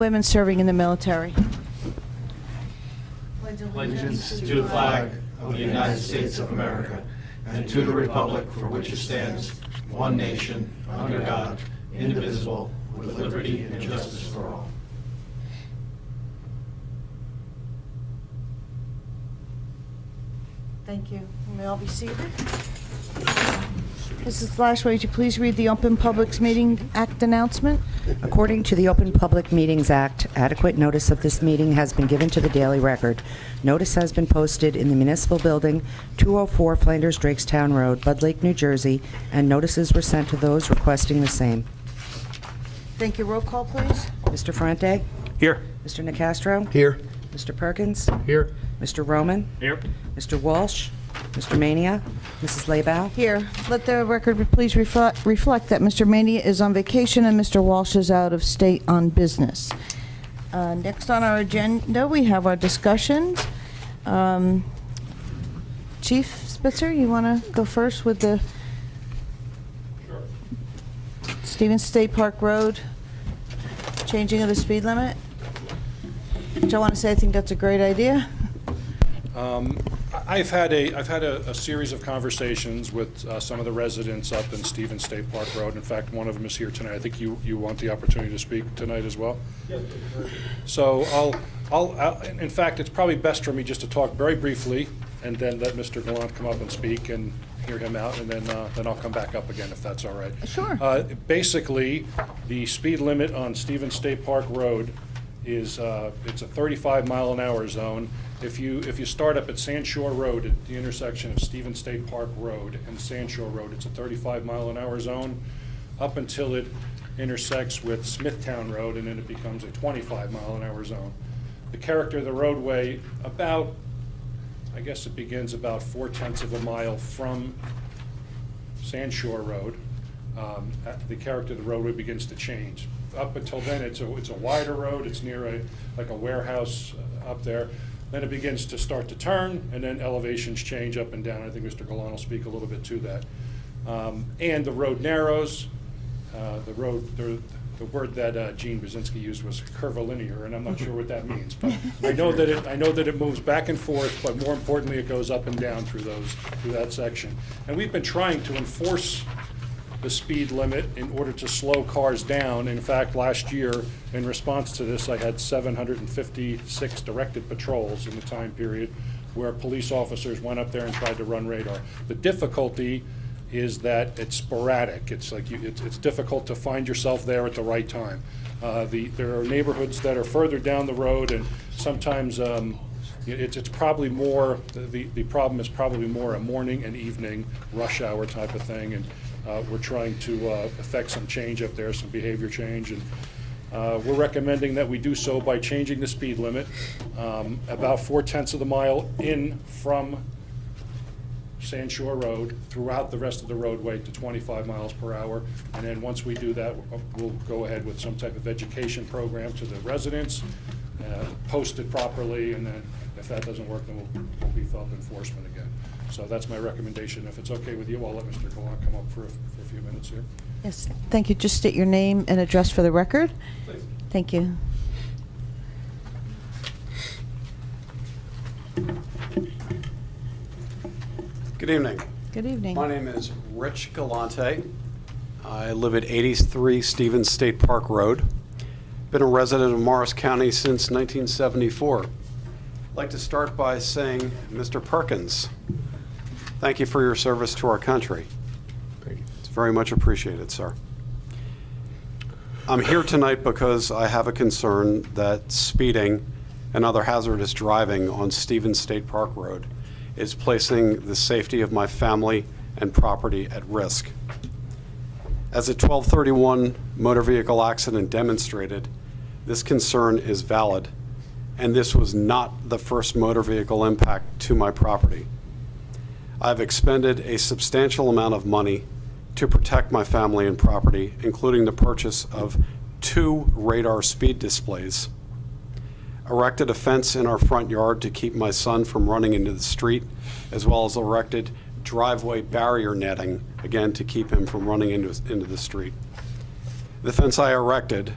Women serving in the military. Allegiance to the flag of the United States of America and to the republic for which it stands, one nation, under God, indivisible, with liberty and justice for all. Thank you. You may all be seated. Mrs. Flashway, would you please read the Open Public Meetings Act announcement? According to the Open Public Meetings Act, adequate notice of this meeting has been given to the Daily Record. Notice has been posted in the Municipal Building, 204 Flanders Drakestown Road, Bud Lake, New Jersey, and notices were sent to those requesting the same. Thank you. Roll call, please. Mr. Ferrante? Here. Mr. Nacastro? Here. Mr. Perkins? Here. Mr. Roman? Here. Mr. Walsh? Mr. Mania? Mrs. Laybow? Here. Let the record please reflect that Mr. Mania is on vacation and Mr. Walsh is out of state on business. Next on our agenda, we have our discussions. Chief Spitzer, you want to go first with the Stevens State Park Road changing of the speed limit? Which I want to say I think that's a great idea. I've had a series of conversations with some of the residents up in Stevens State Park Road. In fact, one of them is here tonight. I think you want the opportunity to speak tonight as well. Yes. So I'll in fact, it's probably best for me just to talk very briefly and then let Mr. Gallant come up and speak and hear him out, and then I'll come back up again if that's all right. Sure. Basically, the speed limit on Stevens State Park Road is it's a 35-mile-an-hour zone. If you start up at Sand Shore Road at the intersection of Stevens State Park Road and Sand Shore Road, it's a 35-mile-an-hour zone up until it intersects with Smithtown Road, and then it becomes a 25-mile-an-hour zone. The character of the roadway, I guess it begins about 4/10 of a mile from Sand Shore Road. The character of the roadway begins to change. Up until then, it's a wider road. It's near a warehouse up there. Then it begins to start to turn, and then elevations change up and down. I think Mr. Gallant will speak a little bit to that. And the road narrows. The word that Gene Brzezinski used was curvilinear, and I'm not sure what that means. But I know that it moves back and forth, but more importantly, it goes up and down through that section. And we've been trying to enforce the speed limit in order to slow cars down. In fact, last year, in response to this, I had 756 directed patrols in the time period where police officers went up there and tried to run radar. The difficulty is that it's sporadic. It's like it's difficult to find yourself there at the right time. There are neighborhoods that are further down the road, and sometimes it's probably more, the problem is probably more a morning and evening rush hour type of thing, and we're trying to effect some change up there, some behavior change, and we're recommending that we do so by changing the speed limit about 4/10 of the mile in from Sand Shore Road throughout the rest of the roadway to 25 miles per hour. And then once we do that, we'll go ahead with some type of education program to the residents, post it properly, and then if that doesn't work, then we'll beef up enforcement again. So that's my recommendation. If it's okay with you, I'll let Mr. Gallant come up for a few minutes here. Yes, thank you. Just state your name and address for the record. Please. Thank you. Good evening. Good evening. My name is Rich Galante. I live at 83 Stevens State Park Road. Been a resident of Morris County since 1974. I'd like to start by saying, Mr. Perkins, thank you for your service to our country. Thank you. It's very much appreciated, sir. I'm here tonight because I have a concern that speeding and other hazardous driving on Stevens State Park Road is placing the safety of my family and property at risk. As a 12/31 motor vehicle accident demonstrated, this concern is valid, and this was not the first motor vehicle impact to my property. I've expended a substantial amount of money to protect my family and property, including the purchase of 2 radar speed displays, erected a fence in our front yard to keep my son from running into the street, as well as erected driveway barrier netting, again, to keep him from running into the street. The fence I erected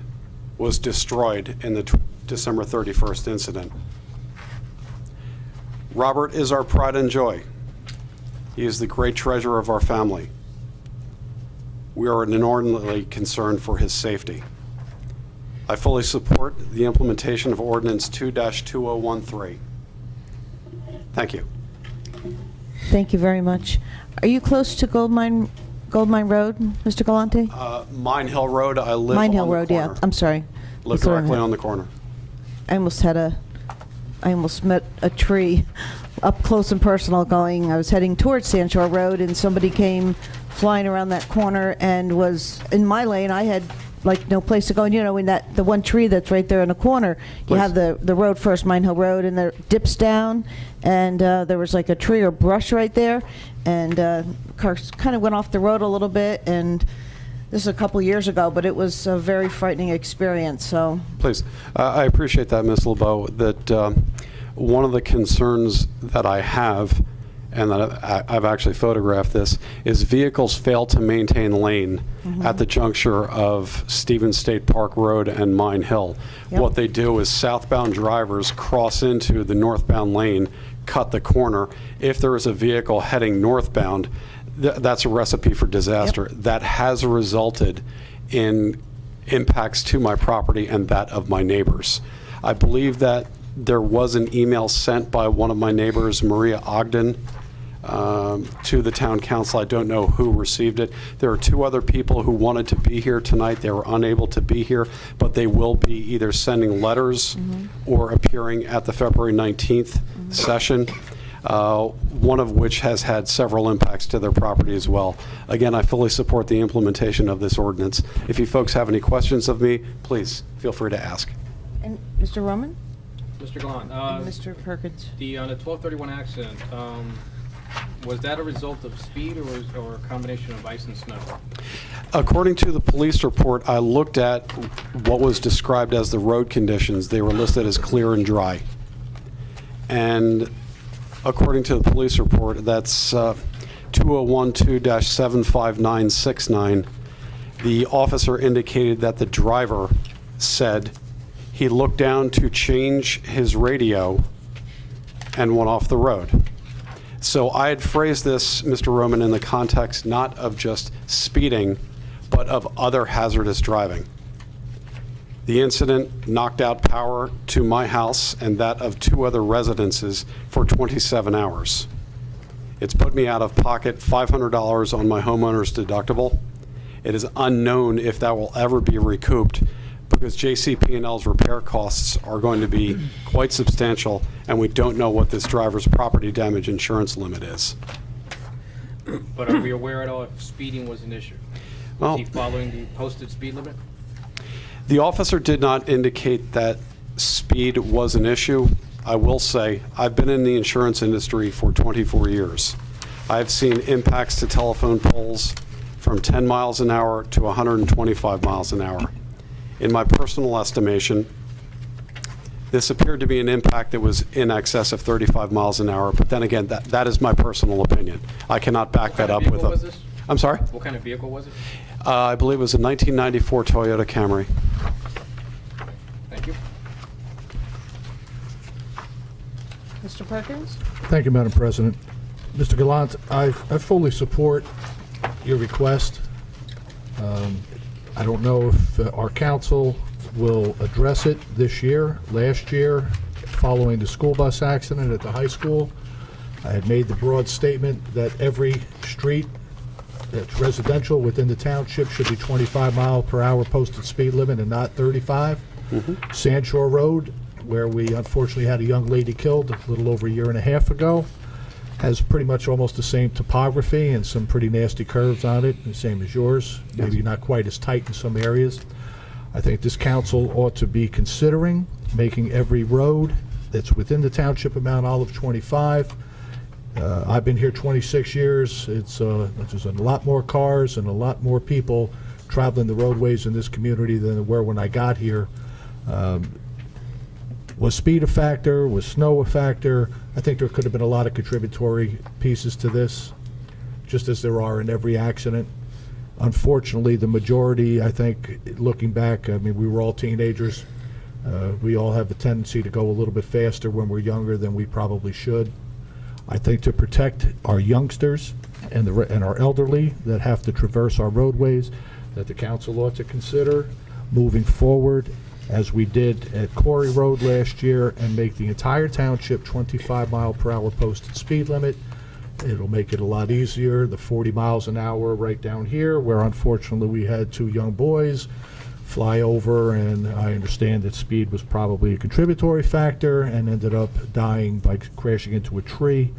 was destroyed in the December 31st incident. Robert is our pride and joy. He is the great treasure of our family. We are inordinately concerned for his safety. I fully support the implementation of Ordinance 2-2013. Thank you. Thank you very much. Are you close to Goldmine Road, Mr. Galante? Mine Hill Road, I live Mine on Hill the Road, corner. yeah. I'm sorry. Live That's what I directly had. on the corner. I almost met a tree up close and personal I was heading towards Sand Shore Road, and somebody came flying around that corner and was in my lane. I had like no place to go, and in the one tree that's right there in the corner, you Please. have the road first, Mine Hill Road, and there dips down, and there was like a tree or brush right there, and car kind of went off the road a little bit, and this is a couple years ago, but it was a very frightening experience. So Please. I appreciate that, Ms. LeBeau, that one of the concerns that I have, and that I've actually photographed this, is vehicles fail to maintain lane at the juncture of Stevens State Park Road and Mine Hill. Yep. What they do is southbound drivers cross into the northbound lane, cut the corner. If there is a vehicle heading northbound, that's a recipe for disaster. That has resulted in impacts to my property and that of my neighbors. I believe that there was an email sent by one of my neighbors, Maria Ogden, to the town council. I don't know who received it. There are two other people who wanted to be here tonight. They were unable to be here, but they will be either sending letters or appearing at the February 19th session, one of which has had several impacts to their property as well. Again, I fully support the implementation of this ordinance. If you folks have any questions of me, please feel free to ask. and Mr. Roman, Mr. Gallant, and Mr. Perkins. on the 1231 accident, was that a result of speed or a combination of ice and snow? According to the police report, I looked at what was described as the road conditions. They were listed as clear and dry. And according to the police report, that's 2012-75969, the officer indicated that the driver said he looked down to change his radio and went off the road. So I had phrased this, Mr. Roman, in the context not of just speeding, but of other hazardous driving. The incident knocked out power to my house and that of two other residences for 27 hours. It's put me out of pocket $500 on my homeowner's deductible. It is unknown if that will ever be recouped because JCP&L's repair costs are going to be quite substantial, and we don't know what this driver's property damage insurance limit is. But are we aware at all if speeding was an issue? Well- Was he following the posted speed limit? The officer did not indicate that speed was an issue. I will say, I've been in the insurance industry for 24 years. I've seen impacts to telephone poles from 10 miles an hour to 125 miles an hour. In my personal estimation, this appeared to be an impact that was in excess of 35 miles an hour, but then again, that is my personal opinion. I cannot back that up with vehicle was this? I'm sorry? What kind of vehicle was it? I believe it was a 1994 Toyota Camry. Thank you. Mr. Perkins? Thank you, Madam President. Mr. Gallant, I fully support your request. I don't know if our council will address it this year. Last year, following the school bus accident at the high school, I had made the broad statement that every street that's residential within the township should be 25-mile-per-hour posted speed limit and not 35. Sand Shore Road, where we unfortunately had a young lady killed a little over a year and a half ago, has pretty much almost the same topography and some pretty nasty curves on it, the same as yours, maybe not quite as tight in some areas. I think this council ought to be considering making every road that's within the township of Mount Olive 25. I've been here 26 years. There's a lot more cars and a lot more people traveling the roadways in this community than there were when I got here. Was speed a factor? Was snow a factor? I think there could have been a lot of contributory pieces to this, just as there are in every accident. Unfortunately, the majority, I think, looking back, I mean, we were all teenagers. We all have the tendency to go a little bit faster when we're younger than we probably should. I think to protect our youngsters and our elderly that have to traverse our roadways, that the council ought to consider moving forward as we did at Corey Road last year and make the entire township 25-mile-per-hour posted speed limit. It'll make it a lot easier. The 40 miles an hour right down here, where unfortunately we had 2 young boys fly over, and I understand that speed was probably a contributory factor and ended up dying by crashing into a tree.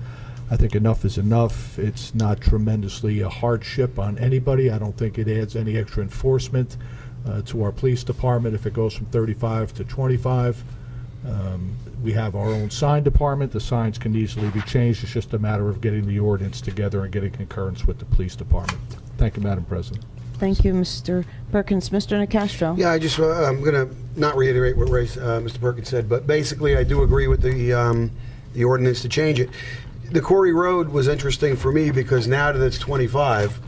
I think enough is enough. It's not tremendously a hardship on anybody. I don't think it adds any extra enforcement to our police department if it goes from 35 to 25. We have our own sign department. The signs can easily be changed. It's just a matter of getting the ordinance together and getting concurrence with the police department. Thank you, Madam President. Thank you, Mr. Perkins. Mr. Nacastro? Yeah, I'm going to not reiterate what Mr. Perkins said, but basically I do agree with the ordinance to change it. The Corey Road was interesting for me because now that it's 25,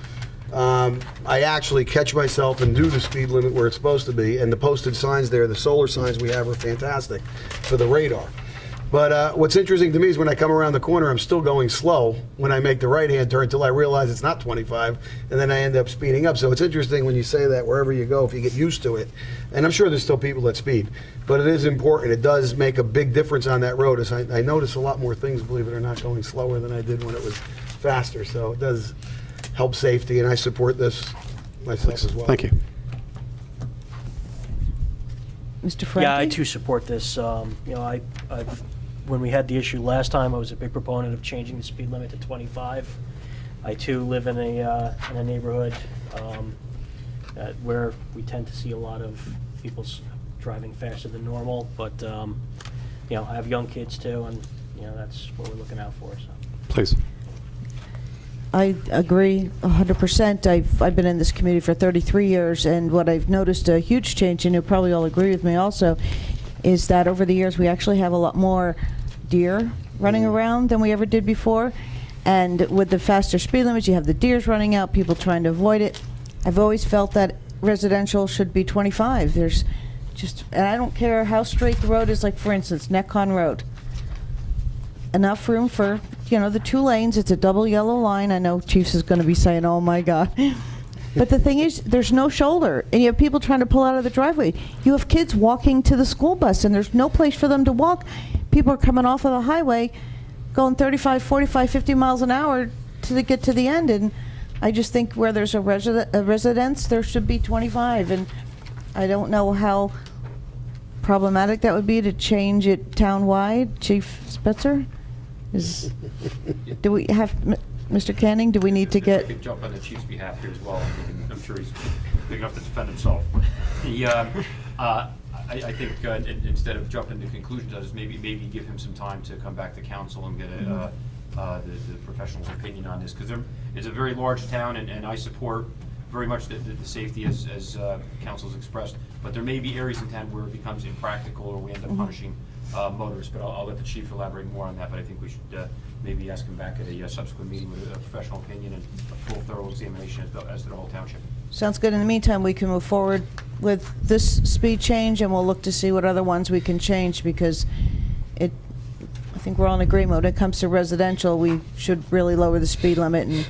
I actually catch myself and do the speed limit where it's supposed to be, and the posted signs there, the solar signs we have are fantastic for the radar. But what's interesting to me is when I come around the corner, I'm still going slow when I make the right-hand turn until I realize it's not 25, and then I end up speeding up. So it's interesting when you say that wherever you go, if you get used to it, and I'm sure there's still people that speed, but it is important. It does make a big difference on that road. As I notice a lot more things, believe it or not, going slower than I did when it was faster. So it does help safety, and I support this myself as well. Thank you. Mr. Frankie? Yeah, I too support this. When we had the issue last time, I was a big proponent of changing the speed limit to 25. I too live in a neighborhood where we tend to see a lot of people driving faster than normal, but I have young kids too, and that's what we're looking out for. So. Please. I agree 100%. I've been in this community for 33 years, and what I've noticed a huge change, and you'll probably all agree with me also, is that over the years we actually have a lot more deer running around than we ever did before. And with the faster speed limits, you have the deers running out, people trying to avoid it. I've always felt that residential should be 25. There's just, and I don't care how straight the road is, like for instance, Netcon Road. Enough room for, the 2 lanes. It's a double yellow line. I know Chiefs is going to be saying, oh my God. But the thing is, there's no shoulder, and you have people trying to pull out of the driveway. You have kids walking to the school bus, and there's no place for them to walk. People are coming off of the highway, going 35, 45, 50 miles an hour to get to the end. And I just think where there's a residence, there should be 25. And I don't know how problematic that would be to change it town-wide. Chief Spitzer? Do we have... Mr. Canning, do we need to get... I could jump on the chief's behalf here as well. I'm sure he's big enough to defend himself. I think instead of jumping to conclusions, I'll just maybe give him some time to come back to council and get the professional's opinion on this, because it's a very large town, and I support very much the safety as council's expressed. But there may be areas in town where it becomes impractical, or we end up punishing motorists. But I'll let the chief elaborate more on that. But I think we should maybe ask him back at a subsequent meeting with a professional opinion and a full, thorough examination as to the whole township. Sounds good. In the meantime, we can move forward with this speed change, and we'll look to see what other ones we can change, because I think we're all in agreement. When it comes to residential, we should really lower the speed limit and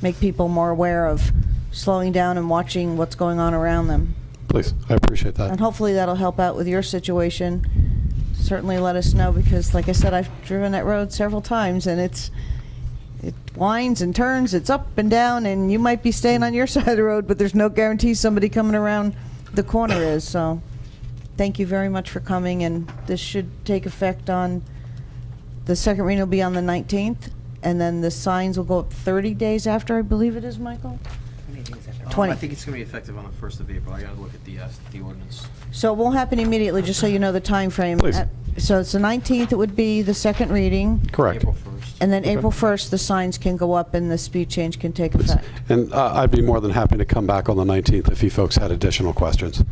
make people more aware of slowing down and watching what's going on around them. Please, I appreciate that. And hopefully that'll help out with your situation. Certainly let us know, because like I said, I've driven that road several times, and it winds and turns, it's up and down, and you might be staying on your side of the road, but there's no guarantee somebody coming around the corner is. So thank you very much for coming, and this should take effect on, the second reading will be on the 19th, and then the signs will go up 30 days after, I believe it is, Michael? 20. I think it's going to be effective on the 1st of April. I got to look at the ordinance. So it won't happen immediately, just so you know the time frame. Please. So it's the 19th, it would be the second reading. Correct. April 1st. And then April 1st, the signs can go up and the speed change can take effect. And I'd be more than happy to come back on the 19th if you folks had additional questions.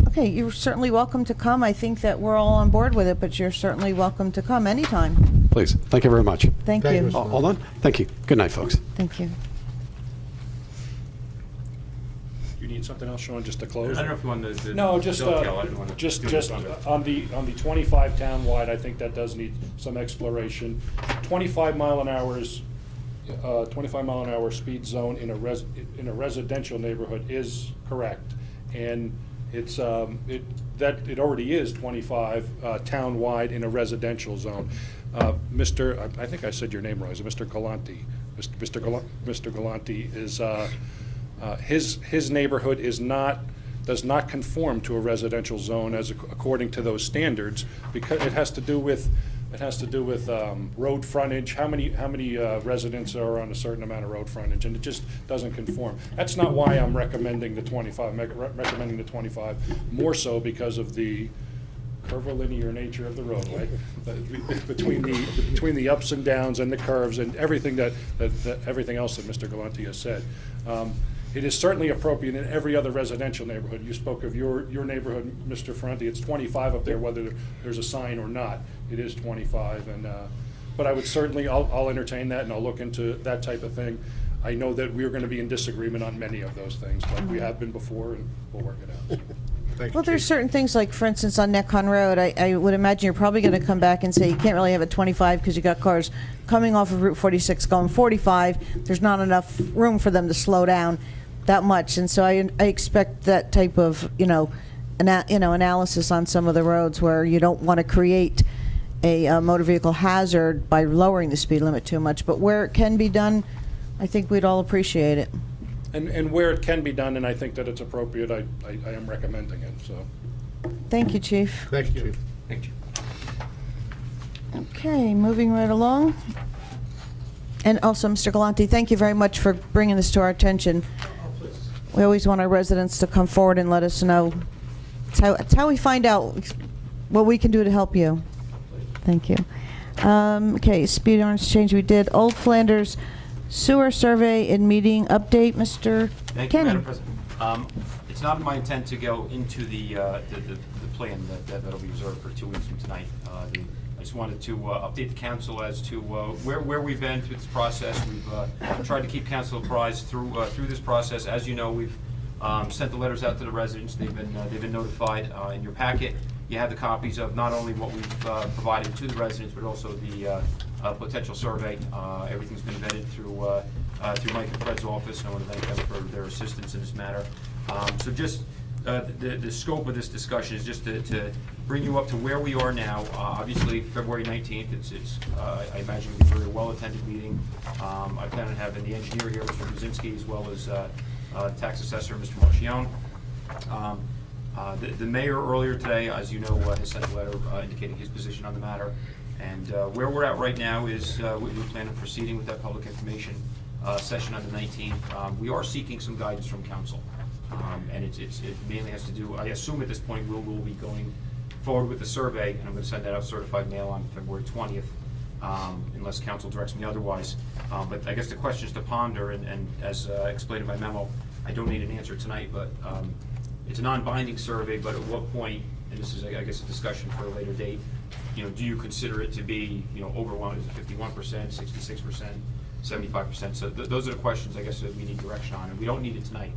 Okay, you're certainly welcome to come. I think that we're all on board with it, but you're certainly welcome to come anytime. Please. Thank you very much. Thank Thank you. you, Mr. Hold on. Thank you. Good night, folks. Thank you. need something else, Sean, just to close? I don't know if you want to. No, just, dovetail. I didn't want to just do this on on the 25 townwide, I think that does need some exploration. 25 mile an hour speed zone in a residential neighborhood is correct. And it's, it already is 25 townwide in a residential zone. I think I said your name wrong, is it Mr. Galante? Mr. Galante is, his neighborhood does not conform to a residential zone according to those standards, because it has to do with road frontage, how many residents are on a certain amount of road frontage, and it just doesn't conform. That's not why I'm recommending the 25, recommending the 25, more so because of the curvilinear nature of the roadway, between the ups and downs and the curves and everything everything else that Mr. Galante has said. It is certainly appropriate in every other residential neighborhood. You spoke of your neighborhood, Mr. Ferranti. It's 25 up there, whether there's a sign or not. It is 25, and but I would certainly, I'll entertain that, and I'll look into that type of thing. I know that we're going to be in disagreement on many of those things, like we have been before, and we'll work it out. Thank you, Well, there's Chief. certain things, like, for instance, on Necon Road, I would imagine you're probably going to come back and say you can't really have a 25 because you got cars coming off of Route 46 going 45. There's not enough room for them to slow down that much. And so I expect that type of, analysis on some of the roads where you don't want to create a motor vehicle hazard by lowering the speed limit too much. But where it can be done, I think we'd all appreciate it. And where it can be done, and I think that it's appropriate, I am recommending it, so. Thank you, Chief. Thank you, Chief. Thank you. Okay, moving right along. And also, Mr. Galante, thank you very much for bringing this to our attention. We always want our residents to come forward and let us know. It's how we find out what we can do to help you. Thank you. Okay, speed ordinance change we did. Old Flanders Sewer Survey and Meeting Update, Mr. Thank you, Kenny. Madam President. It's not my intent to go into the plan that'll be reserved for 2 weeks from tonight. I just wanted to update the council as to where we've been through this process. We've tried to keep council apprised through this process. As you know, we've sent the letters out to the residents. They've been notified. In your packet, you have the copies of not only what we've provided to the residents, but also the potential survey. Everything's been vetted through Mike and Fred's office, and I want to thank them for their assistance in this matter. So just the scope of this discussion is just to bring you up to where we are now. Obviously, February 19th, it's I imagine a very well-attended meeting. I plan on having the engineer here, Mr. Brzezinski, as well as tax assessor, Mr. Marchione. The mayor earlier today, as you know, has sent a letter indicating his position on the matter. And where we're at right now is we plan on proceeding with that public information session on the 19th. We are seeking some guidance from council. And it mainly has to do, I assume at this point, we'll be going forward with the survey, and I'm going to send that out certified mail on February 20th, unless council directs me otherwise. But I guess the question is to ponder, and as explained in my memo, I don't need an answer tonight, but it's a non-binding survey, but at what point, and this is, I guess, a discussion for a later date, do you consider it to be, overwhelming? Is it 51%, 66%, 75%? So those are the questions, I guess, that we need direction on, and we don't need it tonight.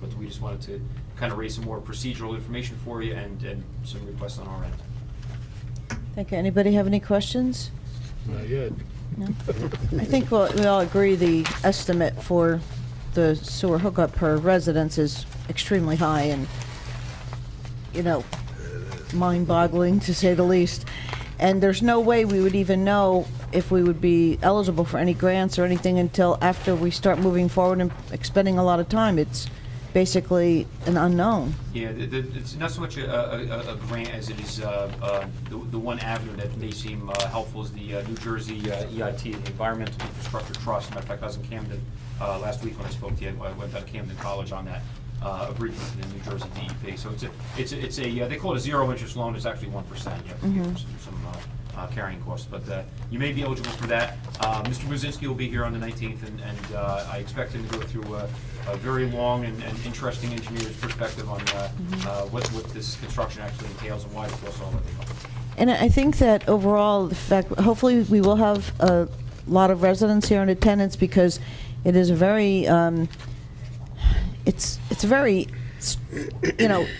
But we just wanted to kind of raise some more procedural information for you and some requests on our end. Thank you. Anybody have any questions? Not yet. No? I think we all agree the estimate for the sewer hookup per residence is extremely high and, mind-boggling to say the least. And there's no way we would even know if we would be eligible for any grants or anything until after we start moving forward and expending a lot of time. It's basically an unknown. Yeah, it's not so much a grant as it is the one avenue that may seem helpful is the New Jersey EIT, the Environmental Infrastructure Trust. Matter of fact, I was in Camden last week when I spoke to you. I went to Camden College on that. A brief in the New Jersey DEP. So it's a they call it a zero interest loan. It's actually 1%. You have to give some carrying costs, but you may be eligible for that. Mr. Brzezinski will be here on the 19th, and I expect him to go through a very long and interesting engineer's perspective on what this construction actually entails and why it costs all that they cost. And I think that overall, the fact, hopefully we will have a lot of residents here in attendance because it is a very, it's a very,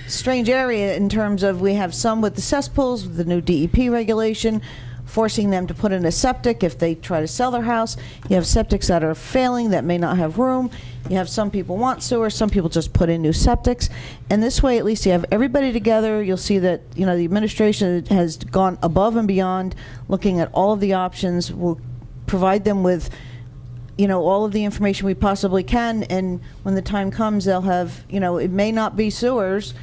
strange area in terms of we have some with the cesspools, with the new DEP regulation, forcing them to put in a septic if they try to sell their house. You have septics that are failing, that may not have room. You have some people want sewer, some people just put in new septics. And this way, at least you have everybody together. You'll see that, the administration has gone above and beyond looking at all of the options. We'll provide them with, all of the information we possibly can. And when the time comes, they'll have, it may not be sewers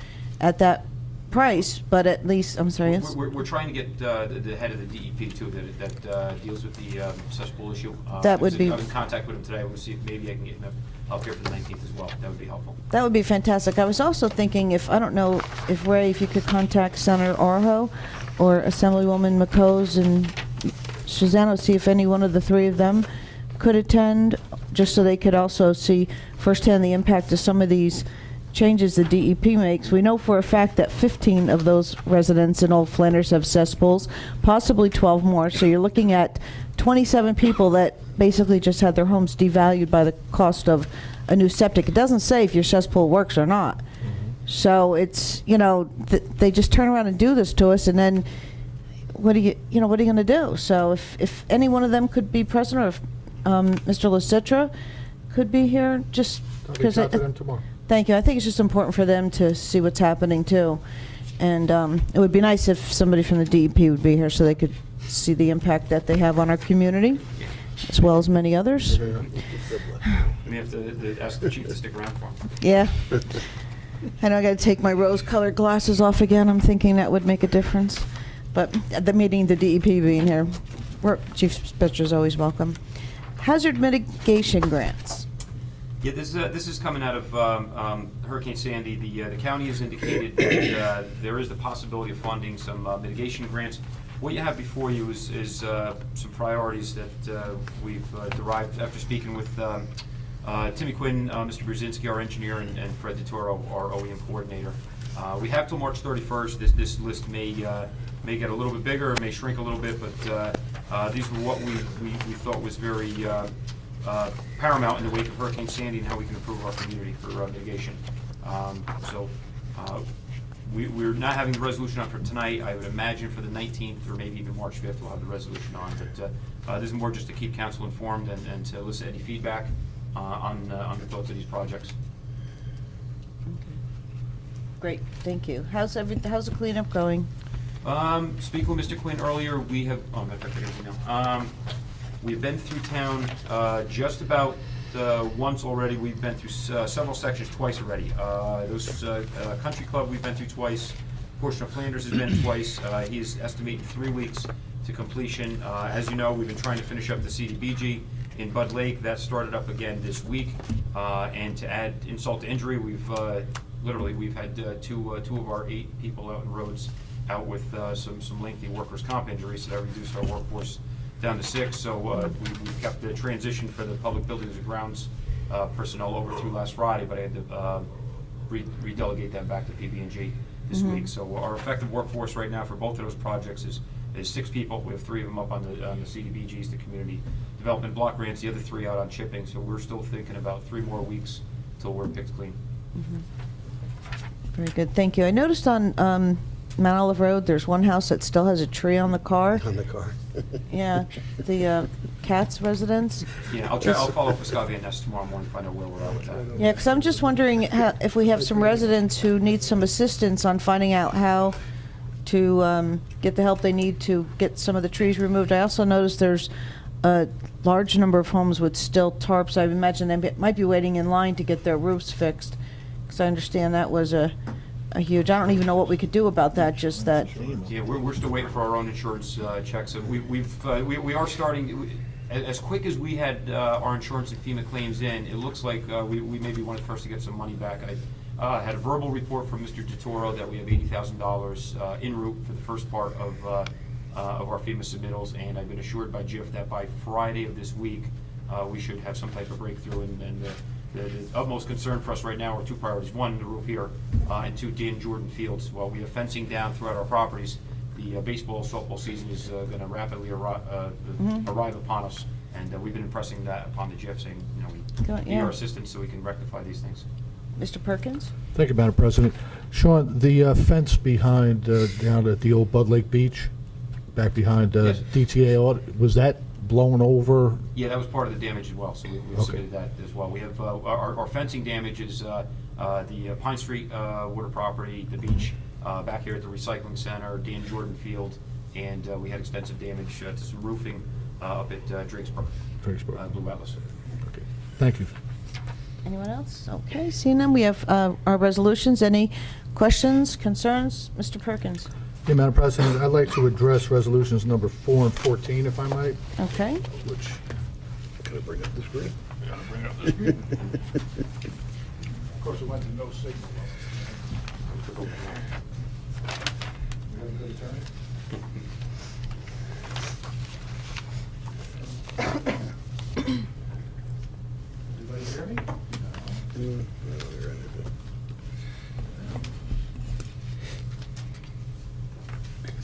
at that price, but at least, I'm sorry, yes? We're trying to get the head of the DEP too, that deals with the cesspool issue. That would be- I'm in contact with him today. We'll see if maybe I can get him up here for the 19th as well. That would be helpful. That would be fantastic. I was also thinking I don't know if Ray, if you could contact Senator Arho or Assemblywoman McCose and Shazano, see if any one of the three of them could attend, just so they could also see firsthand the impact of some of these changes the DEP makes. We know for a fact that 15 of those residents in Old Flanders have cesspools, possibly 12 more. So you're looking at 27 people that basically just had their homes devalued by the cost of a new septic. It doesn't say if your cesspool works or not. So it's, they just turn around and do this to us, and then what are you going to do? So if any one of them could be present, or if Mr. LaCitra could be here, just I'll because reach out to them tomorrow. Thank you. I think it's just important for them to see what's happening too. And it would be nice if somebody from the DEP would be here so they could see the impact that they have on our community, as well as many others. We have to ask the chief to stick around for him. Yeah. I know I got to take my rose-colored glasses off again. I'm thinking that would make a difference. But at the meeting, the DEP being here, Chief Spitzer is always welcome. Hazard mitigation grants. Yeah, this is coming out of Hurricane Sandy. The county has indicated that there is the possibility of funding some mitigation grants. What you have before you is some priorities that we've derived after speaking with Timmy Quinn, Mr. Brzezinski, our engineer, and Fred DeToro, our OEM coordinator. We have till March 31st. This list may get a little bit bigger, it may shrink a little bit, but these were what we thought was very paramount in the wake of Hurricane Sandy and how we can improve our community for mitigation. We're not having the resolution on for tonight. I would imagine for the 19th or maybe even March 5th we'll have the resolution on. But this is more just to keep council informed and to elicit any feedback on the thoughts of these projects. Great, thank you. How's the cleanup going? Speaking with Mr. Quinn earlier, we have, matter of fact, I got his email. We've been through town just about once already. We've been through several sections twice already. Those Country Club we've been through twice. Portion of Flanders has been twice. He's estimating 3 weeks to completion. As you know, we've been trying to finish up the CDBG in Bud Lake. That started up again this week. And to add insult to injury, we've had two of our 8 people out in roads out with some lengthy workers' comp injuries, so that reduced our workforce down to 6. So we've kept the transition for the public buildings and grounds personnel over through last Friday, but I had to redelegate them back to PB&G this week. So our effective workforce right now for both of those projects is 6 people. We have 3 of them up on the CDBGs, the Community Development Block Grants, the other 3 out on chipping. So we're still thinking about 3 more weeks till we're picked clean. Very good, thank you. I noticed on Mount Olive Road, there's one house that still has a tree on the car. On the car. Yeah, the Katz residence. Yeah, I'll follow up with Scott Van Ness tomorrow morning to find out where we're at with that. Yeah, because I'm just wondering if we have some residents who need some assistance on finding out how to get the help they need to get some of the trees removed. I also noticed there's a large number of homes with still tarps. I imagine they might be waiting in line to get their roofs fixed, because I understand that was a huge, I don't even know what we could do about that, just that. Yeah, we're still waiting for our own insurance checks. We are starting, as quick as we had our insurance and FEMA claims in, it looks like we may be one of the first to get some money back. I had a verbal report from Mr. DeToro that we have $80,000 en route for the first part of our FEMA submittals, and I've been assured by Jif that by Friday of this week, we should have some type of breakthrough, and the utmost concern for us right now are 2 priorities. 1, the roof here, and 2, Dan Jordan Fields. While we have fencing down throughout our properties, the baseball, softball season is going to rapidly arrive upon us, and we've been impressing that upon the GIF, saying, we need our assistance so we can rectify these things. Mr. Perkins? Thank you, Madam President. Sean, the fence behind, down at the old Bud Lake Beach, back behind Yes. DTA, was that blown over? Yeah, that was part of the damage as well, so we Okay. submitted that as well. We have, our fencing damage is the Pine Street water property, the beach, back here at the recycling center, Dan Jordan Field, and we had extensive damage to some roofing up at Drakesbrook, Drakesbrook. Blue Atlas. Okay. Thank you. Anyone else? Okay, seeing none, we have our resolutions. Any questions, concerns? Mr. Perkins? Yeah, Madam President, I'd like to address resolutions number 4 and 14, if I might, Okay. which, can I bring up the screen? Gotta bring up the screen. Of course, it went to no signal. We have a good attorney? Anybody hear me?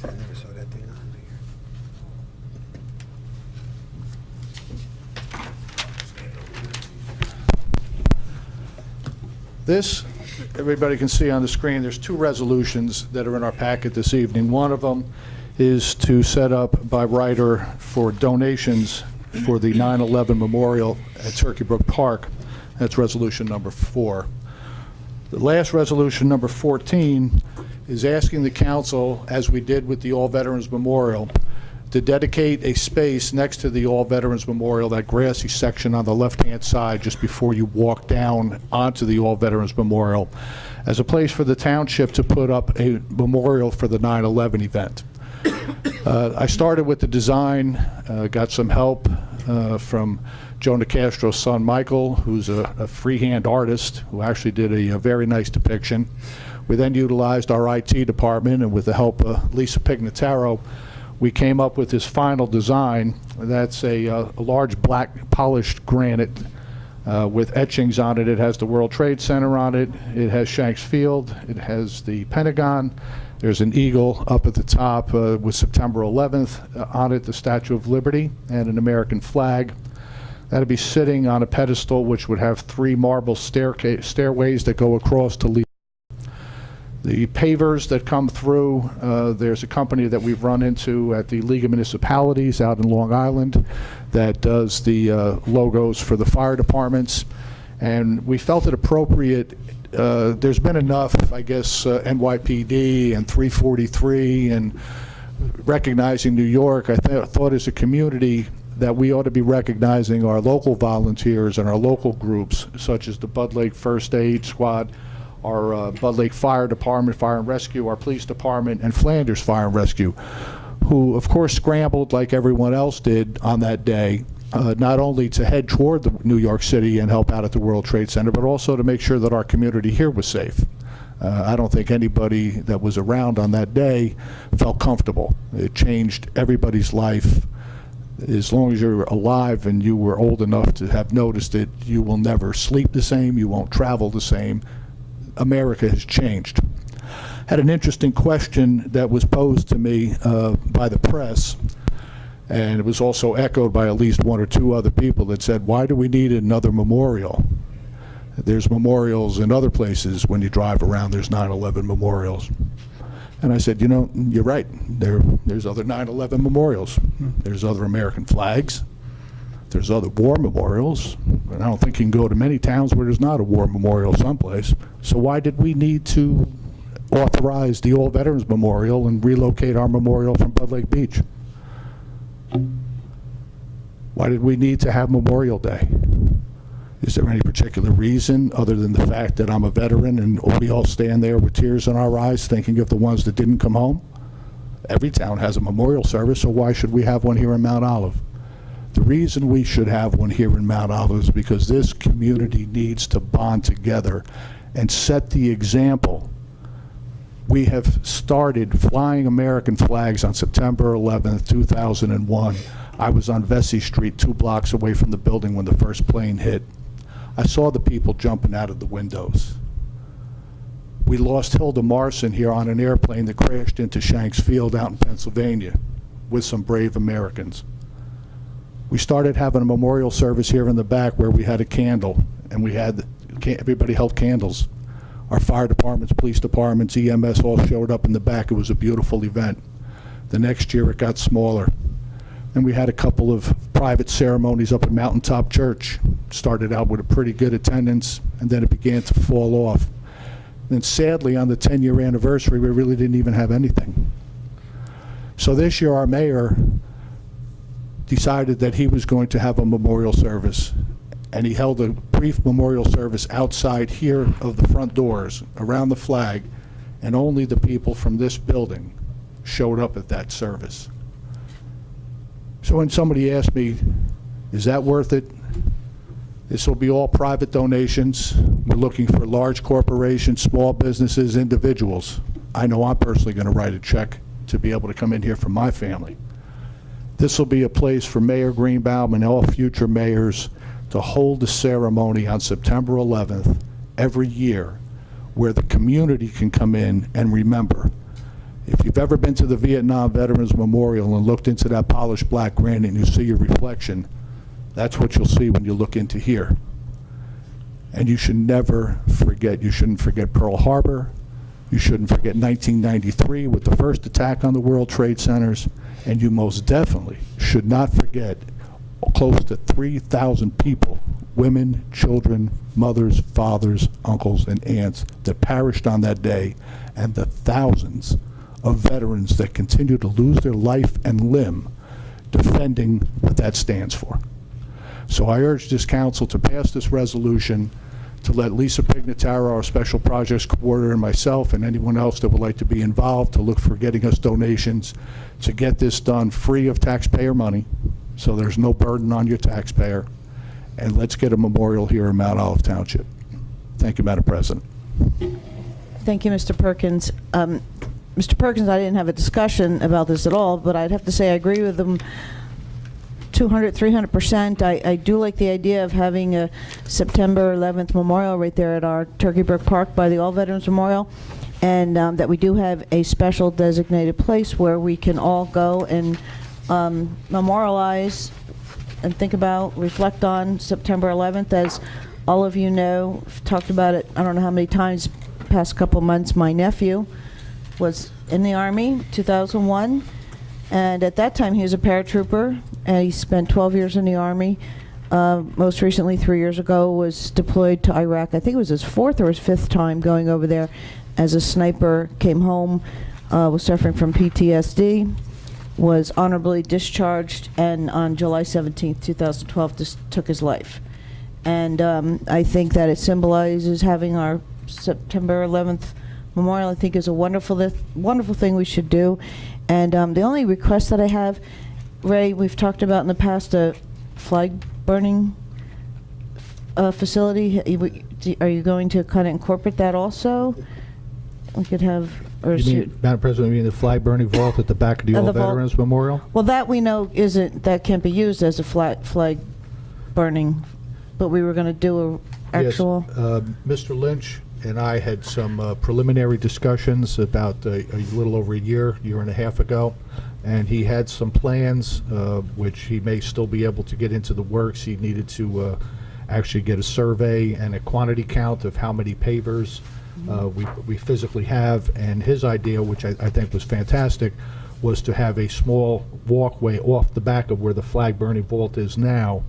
I never saw that thing on there. This, everybody can see on the screen, there's 2 resolutions that are in our packet this evening. One of them is to set up by Ryder for donations for the 9/11 Memorial at Turkey Brook Park. That's resolution number 4. The last resolution, number 14, is asking the council, as we did with the All Veterans Memorial, to dedicate a space next to the All Veterans Memorial, that grassy section on the left-hand side just before you walk down onto the All Veterans Memorial, as a place for the township to put up a memorial for the 9/11 event. I started with the design, got some help from Joe Nicastro's son, Michael, who's a freehand artist who actually did a very nice depiction. We then utilized our IT department, and with the help of Lisa Pignataro, we came up with this final design. That's a large black polished granite with etchings on it. It has the World Trade Center on it. It has Shanks Field. It has the Pentagon. There's an eagle up at the top with September 11th on it, the Statue of Liberty, and an American flag. That'd be sitting on a pedestal which would have 3 marble stairways that go across to lead. The pavers that come through, there's a company that we've run into at the League of Municipalities out in Long Island that does the logos for the fire departments. And we felt it appropriate. There's been enough, I guess, NYPD and 343 and recognizing New York. I thought as a community that we ought to be recognizing our local volunteers and our local groups, such as the Bud Lake First Aid Squad, our Bud Lake Fire Department, Fire and Rescue, our Police Department, and Flanders Fire and Rescue, who, of course, scrambled like everyone else did on that day, not only to head toward New York City and help out at the World Trade Center, but also to make sure that our community here was safe. I don't think anybody that was around on that day felt comfortable. It changed everybody's life. As long as you're alive and you were old enough to have noticed it, you will never sleep the same, you won't travel the same. America has changed. Had an interesting question that was posed to me by the press, and it was also echoed by at least 1 or 2 other people that said, why do we need another memorial? There's memorials in other places. When you drive around, there's 9/11 memorials. And I said, you know, you're right. There's other 9/11 memorials. There's other American flags. There's other war memorials. And I don't think you can go to many towns where there's not a war memorial someplace. So why did we need to authorize the All Veterans Memorial and relocate our memorial from Bud Lake Beach? Why did we need to have Memorial Day? Is there any particular reason other than the fact that I'm a veteran and we all stand there with tears in our eyes thinking of the ones that didn't come home? Every town has a memorial service, so why should we have one here in Mount Olive? The reason we should have one here in Mount Olive is because this community needs to bond together and set the example. We have started flying American flags on September 11th, 2001. I was on Vesey Street, 2 blocks away from the building when the first plane hit. I saw the people jumping out of the windows. We lost Hilda Marson here on an airplane that crashed into Shanks Field out in Pennsylvania with some brave Americans. We started having a memorial service here in the back where we had a candle and we had everybody held candles. Our fire departments, police departments, EMS all showed up in the back. It was a beautiful event. The next year it got smaller. And we had a couple of private ceremonies up at Mountaintop Church. Started out with a pretty good attendance, and then it began to fall off. And sadly, on the 10-year anniversary, we really didn't even have anything. So this year, our mayor decided that he was going to have a memorial service. And he held a brief memorial service outside here of the front doors, around the flag, and only the people from this building showed up at that service. So when somebody asked me, is that worth it? This will be all private donations. We're looking for large corporations, small businesses, individuals. I know I'm personally going to write a check to be able to come in here for my family. This will be a place for Mayor Greenbaum and all future mayors to hold a ceremony on September 11th every year where the community can come in and remember. If you've ever been to the Vietnam Veterans Memorial and looked into that polished black granite and you see your reflection, that's what you'll see when you look into here. And you should never forget. You shouldn't forget Pearl Harbor. You shouldn't forget 1993 with the first attack on the World Trade Centers. And you most definitely should not forget close to 3,000 people, women, children, mothers, fathers, uncles, and aunts that perished on that day, and the thousands of veterans that continue to lose their life and limb defending what that stands for. So I urge this council to pass this resolution, to let Lisa Pignataro, our Special Projects Coordinator, and myself, and anyone else that would like to be involved, to look for getting us donations, to get this done free of taxpayer money, so there's no burden on your taxpayer, and let's get a memorial here in Mount Olive Township. Thank you, Madam President. Thank you, Mr. Perkins. Mr. Perkins, I didn't have a discussion about this at all, but I'd have to say I agree with him 200, 300%. I do like the idea of having a September 11th memorial right there at our Turkey Brook Park by the All Veterans Memorial, and that we do have a special designated place where we can all go and memorialize and think about, reflect on September 11th. As all of you know, I've talked about it I don't know how many times past couple months. My nephew was in the Army, 2001, and at that time he was a paratrooper, and he spent 12 years in the Army. Most recently, 3 years ago, was deployed to Iraq. I think it was his 4th or his 5th time going over there as a sniper. Came home, was suffering from PTSD, was honorably discharged, and on July 17th, 2012, just took his life. And I think that it symbolizes having our September 11th memorial. I think is a wonderful thing we should do. And the only request that I have, Ray, we've talked about in the past a flag burning facility. Are you going to kind of incorporate that also? We could have, or You mean, Madam President, you mean the flag burning vault at the back of the Of All the vault. Veterans Memorial? well, that we know that can't be used as a flag burning, but we were going to do a actual. Yes, Mr. Lynch and I had some preliminary discussions about a little over a year and a half ago, and he had some plans, which he may still be able to get into the works. He needed to actually get a survey and a quantity count of how many pavers we physically have, and his idea, which I think was fantastic, was to have a small walkway off the back of where the flag burning vault is now,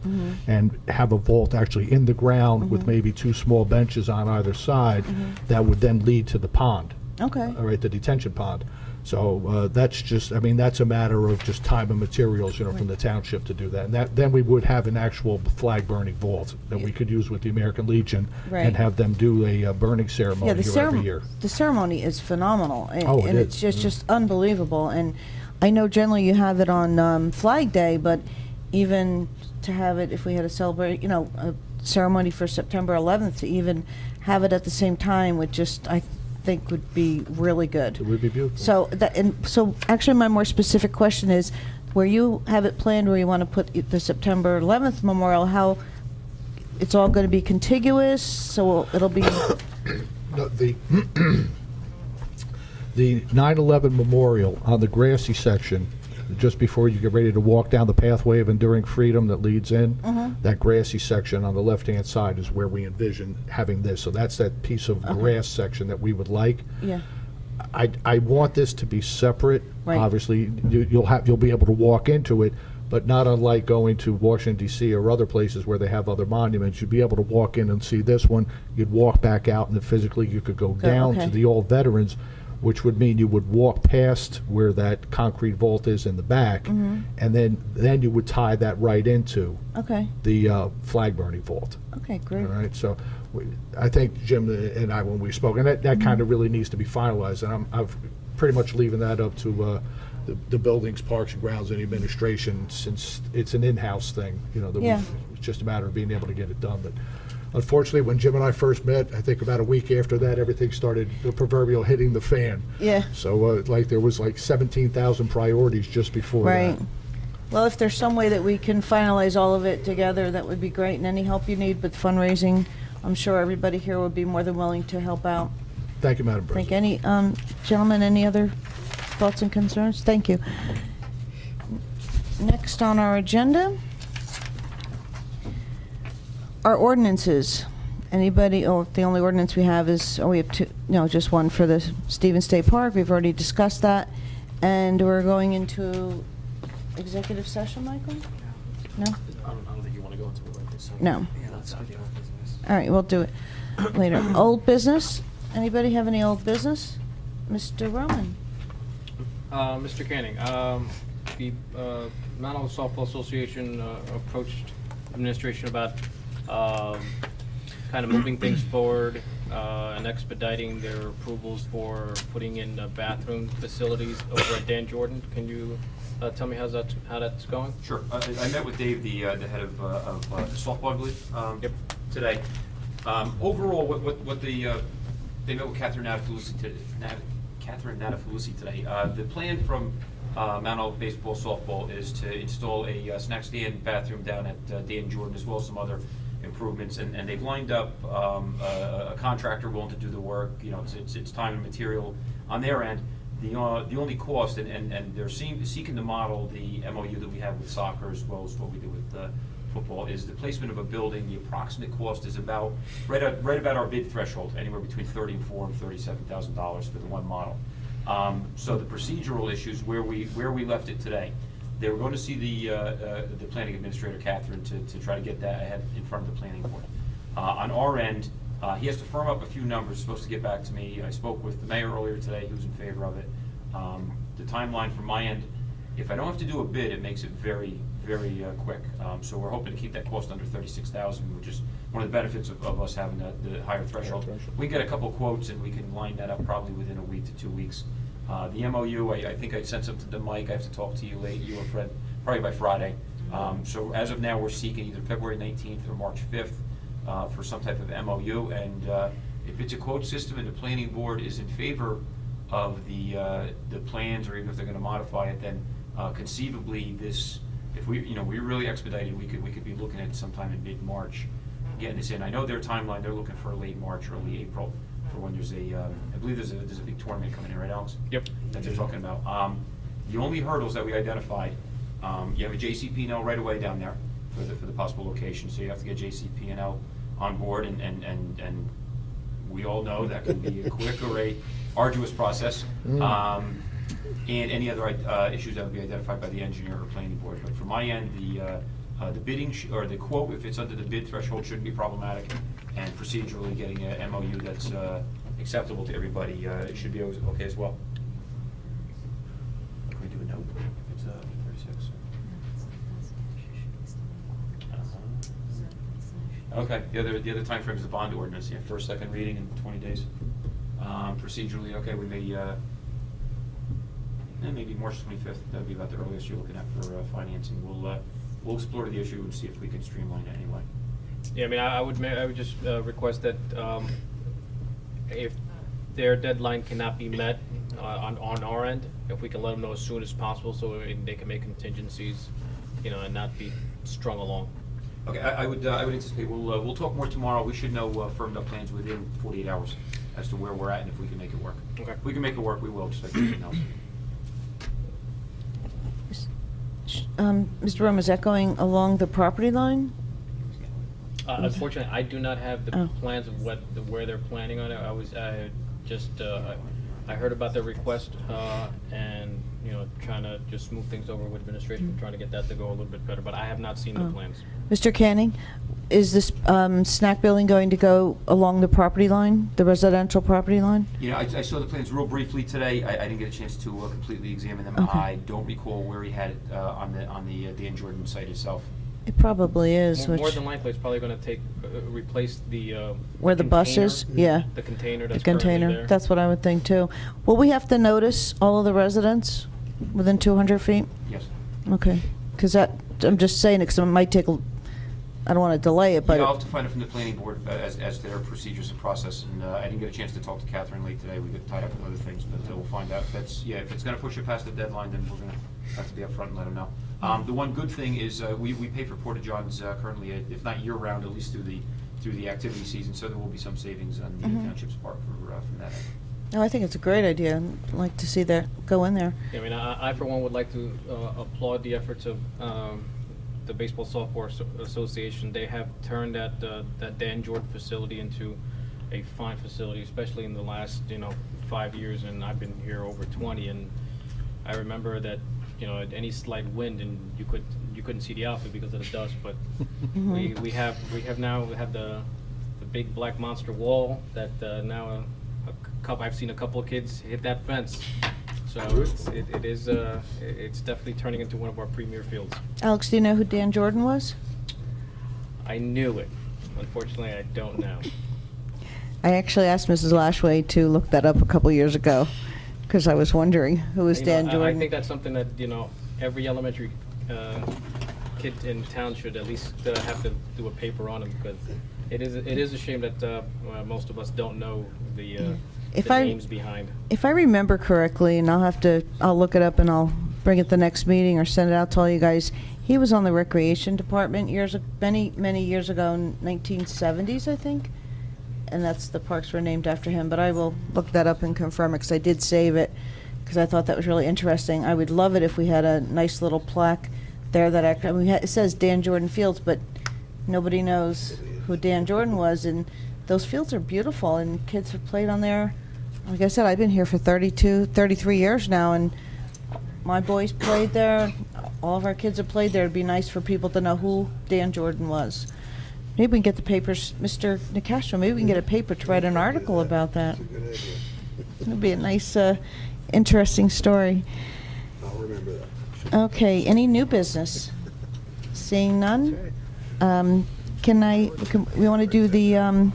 and have a vault actually in the ground with maybe 2 small benches on either side that would then lead to the pond, Okay. all right, the detention pond. So that's just, I mean, that's a matter of just time and materials, from the township to do that. And then we would have an actual flag burning vault that we could use with the American Legion Right. and have them do a burning ceremony Yeah, here every year. the ceremony is phenomenal, and, Oh, it and is. it's just unbelievable. And I know generally you have it on Flag Day, but even to have it, if we had a celebrate, a ceremony for September 11th, to even have it at the same time would just, I think, would be really good. It would be beautiful. So actually, my more specific question is, where you have it planned, where you want to put the September 11th memorial, how it's all going to be contiguous, so it'll be. No, the 9/11 memorial on the grassy section just before you get ready to walk down the pathway of Enduring Freedom that leads in, that grassy section on the left-hand side is where we envision having this. So that's that piece of grass section that we would like. Yeah. I want this to be separate. Right. Obviously, you'll be able to walk into it, but not unlike going to Washington D.C. or other places where they have other monuments. You'd be able to walk in and see this one. You'd walk back out, and then physically you could go down okay. to the old veterans, which would mean you would walk past where that concrete vault is in the back, and then you would tie that right into Okay. the flag burning vault. Okay, great. All right, so I think Jim and I, when we spoke, and that kind of really needs to be finalized, and I'm pretty much leaving that up to the Buildings, Parks and Grounds, and Administration, since it's an in-house thing, Yeah. it's just a matter of being able to get it done. But unfortunately, when Jim and I first met, I think about a week after that, everything started, the proverbial hitting the fan. Yeah. So there was 17,000 priorities just before Right. that. Well, if there's some way that we can finalize all of it together, that would be great. And any help you need with fundraising, I'm sure everybody here would be more than willing to help out. Thank you, Madam Think President. any, gentlemen, any other thoughts and concerns? Thank you. Next on our agenda are ordinances. Anybody, the only ordinance we have is, we have two, no, just one for the Stevens State Park. We've already discussed that. And we're going into executive session, Michael? No? I don't think you want to go into it right this second. No. Yeah, that's not the old business. All right, we'll do it later. Old business? Anybody have any old business? Mr. Roman? Mr. Canning, the Mount Olive Softball Association approached administration about kind of moving things forward and expediting their approvals for putting in bathroom facilities over at Dan Jordan. Can you tell me how that's going? Sure. I met with Dave, the head of softball, I believe, today. Overall, what they met with Catherine Natafulusi today. The plan from Mount Olive Baseball Softball is to install a snack stand bathroom down at Dan Jordan, as well as some other improvements, and they've lined up a contractor willing to do the work. It's time and material on their end. The only cost, and they're seeking to model the MOU that we have with soccer as well as what we do with football, is the placement of a building. The approximate cost is about right about our bid threshold, anywhere between $34,000 and $37,000 for the one model. So the procedural issues where we left it today, they were going to see the planning administrator, Catherine, to try to get that ahead in front of the planning board. On our end, he has to firm up a few numbers, supposed to get back to me. I spoke with the mayor earlier today, he was in favor of it. The timeline from my end, if I don't have to do a bid, it makes it very, very quick. So we're hoping to keep that cost under $36,000, which is one of the benefits of us having the higher threshold. We get a couple quotes and we can line that up probably within a week to 2 weeks. The MOU, I think I sent something to Mike. I have to talk to you late, you or Fred, probably by Friday. So as of now, we're seeking either February 19th or March 5th for some type of MOU. And if it's a quote system and the planning board is in favor of the plans, or even if they're going to modify it, then conceivably this, if we're really expedited, we could be looking at sometime in mid-March getting this in. I know their timeline, they're looking for late March, early April for when there's I believe there's a big tournament coming in, right, Alex? Yep. That they're talking about. The only hurdles that we identified, you have a JCP&L right away down there for the possible location, so you have to get JCP&L on board, and we all know that can be a quick or a arduous process. And any other issues that would be identified by the engineer or planning board. But from my end, the bidding or the quote, if it's under the bid threshold, shouldn't be problematic. And procedurally, getting a MOU that's acceptable to everybody, it should be okay as well. Can we do a note if it's 36? Okay. The other time frame is the bond ordinance. Yeah, first, second reading in 20 days. Procedurally, okay, we may. Maybe March 25th, that'd be about the earliest you're looking at for financing. We'll explore the issue and see if we can streamline it anyway. Yeah, I mean, I would just request that if their deadline cannot be met on our end, if we can let them know as soon as possible so they can make contingencies, and not be strung along. Okay, I would anticipate we'll talk more tomorrow. We should know firmed up plans within 48 hours as to where we're at and if we can make it work. Okay. If we can make it work, we will, just like everything else. Mr. Rome, is that going along the property line? Unfortunately, I do not have the Oh. plans of where they're planning on it. I heard about their request, and, trying to just smooth things over with administration, trying to get that to go a little bit better, but I have not seen the Oh. plans. Mr. Canning, is this snack building going to go along the property line, the residential property line? I saw the plans real briefly today. I didn't get a chance to completely examine them. Okay. I don't recall where he had it on the Dan Jordan site itself. It probably is, More which, than likely, it's probably going to replace the where the bus container. is? Yeah. The container The that's currently container, there. that's what I would think too. Will we have to notice all of the residents within 200 feet? Yes. Okay, because I'm just saying it, because it might take, I don't want to delay it, but. I'll have to find it from the planning board as to their procedures and process, and I didn't get a chance to talk to Catherine late today. We got tied up with other things, but we'll find out. If it's gonna push it past the deadline, then we're gonna have to be upfront and let them know. The one good thing is, we pay for Porta-Johns currently, if not year-round, at least through the activity season, so there will be some savings on the township's part from that end. No, I think it's a great idea. I'd like to see that go in there. Yeah, I mean, I for one would like to applaud the efforts of the Baseball Softball Association. They have turned that Dan Jordan facility into a fine facility, especially in the last 5 years, and I've been here over 20. And I remember that any slight wind and you couldn't see the outfit because of the dust. But we have now the big black monster wall that now I've seen a couple of kids hit that fence. So it's definitely turning into one of our premier fields. Alex, do you know who Dan Jordan was? I knew it. Unfortunately, I don't know. I actually asked Mrs. Lashway to look that up a couple years ago, because I was wondering who was Dan Jordan. I think that's something that every elementary kid in town should at least have to do a paper on him, because it is a shame that most of us don't know the names behind. If I remember correctly, and I'll look it up and I'll bring it the next meeting or send it out to all you guys. He was on the recreation department many years ago, in 1970s, I think. And that's the parks were named after him. But I will look that up and confirm it, because I did save it, because I thought that was really interesting. I would love it if we had a nice little plaque there that it says Dan Jordan Fields, but nobody knows who Dan Jordan was. And those fields are beautiful, and kids have played on there. Like I said, I've been here for 33 years now, and my boys played there. All of our kids have played there. It'd be nice for people to know who Dan Jordan was. Maybe we can get the papers, Mr. Nicastro, maybe we can get a paper to write an article about that. It'd be a nice, interesting story. I'll remember that. Okay, any new business? Seeing none? We want to do the, I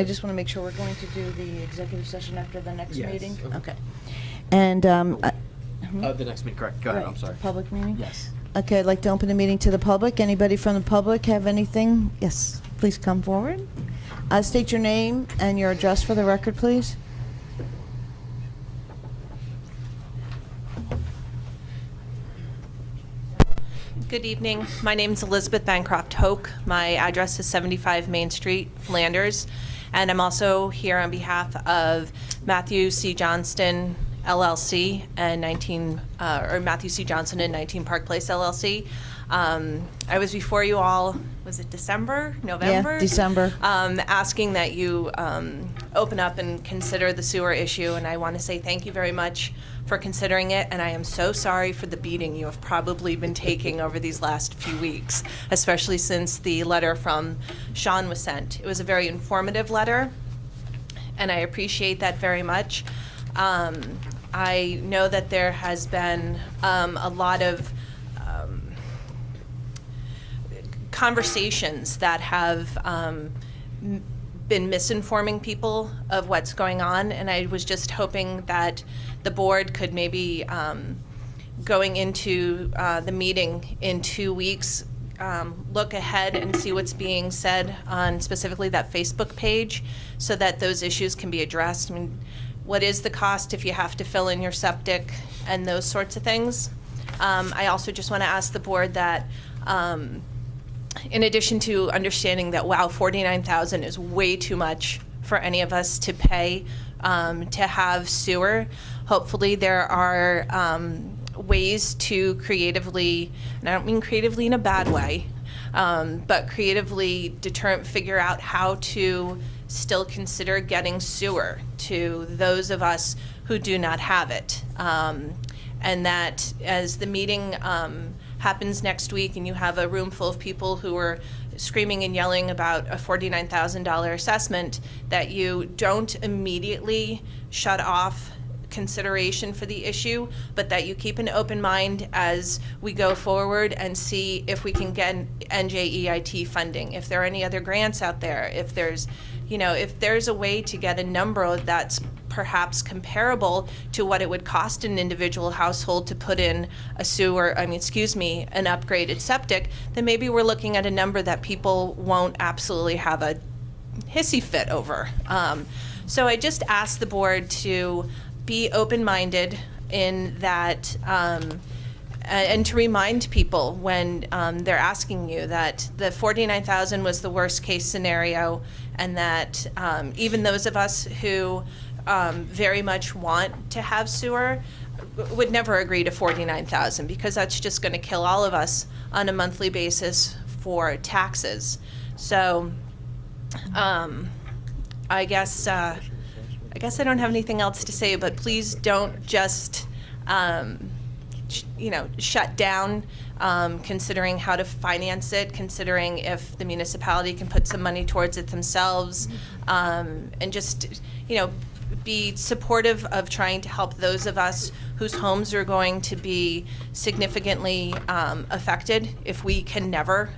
just want to make sure we're going to do the executive session after the next Yes. meeting? Okay. And, The next meeting, correct. Go ahead, I'm right, sorry. Public meeting? Yes. Okay, I'd like to open the meeting to the public. Anybody from the public have anything? Yes, please come forward. State your name and your address for the record, please. Good evening. My name is Elizabeth Bancroft Hoke. My address is 75 Main Street, Flanders. And I'm also here on behalf of Matthew C. Johnston, LLC, and Matthew C. Johnson and 19 Park Place, LLC. I was before you all, was it December, November? Yeah, December. Asking that you open up and consider the sewer issue, and I want to say thank you very much for considering it, and I am so sorry for the beating you have probably been taking over these last few weeks, especially since the letter from Sean was sent. It was a very informative letter, and I appreciate that very much. I know that there has been a lot of conversations that have been misinforming people of what's going on, and I was just hoping that the board could maybe, going into the meeting in 2 weeks, look ahead and see what's being said on specifically that Facebook page, so that those issues can be addressed. I mean, what is the cost if you have to fill in your septic and those sorts of things? I also just want to ask the board that, in addition to understanding that, wow, $49,000 is way too much for any of us to pay to have sewer, hopefully there are ways to creatively, and I don't mean creatively in a bad way, but creatively figure out how to still consider getting sewer to those of us who do not have it. And that as the meeting happens next week and you have a room full of people who are screaming and yelling about a $49,000 assessment, that you don't immediately shut off consideration for the issue, but that you keep an open mind as we go forward and see if we can get NJEIT funding, if there are any other grants out there, if there's a way to get a number that's perhaps comparable to what it would cost an individual household to put in an upgraded septic, then maybe we're looking at a number that people won't absolutely have a hissy fit over. So I just ask the board to be open-minded in that, and to remind people when they're asking you that the $49,000 was the worst-case scenario, and that even those of us who very much want to have sewer would never agree to $49,000, because that's just going to kill all of us on a monthly basis for taxes. So I guess I don't have anything else to say, but please don't just shut down considering how to finance it, considering if the municipality can put some money towards it themselves, and just be supportive of trying to help those of us whose homes are going to be significantly affected if we can never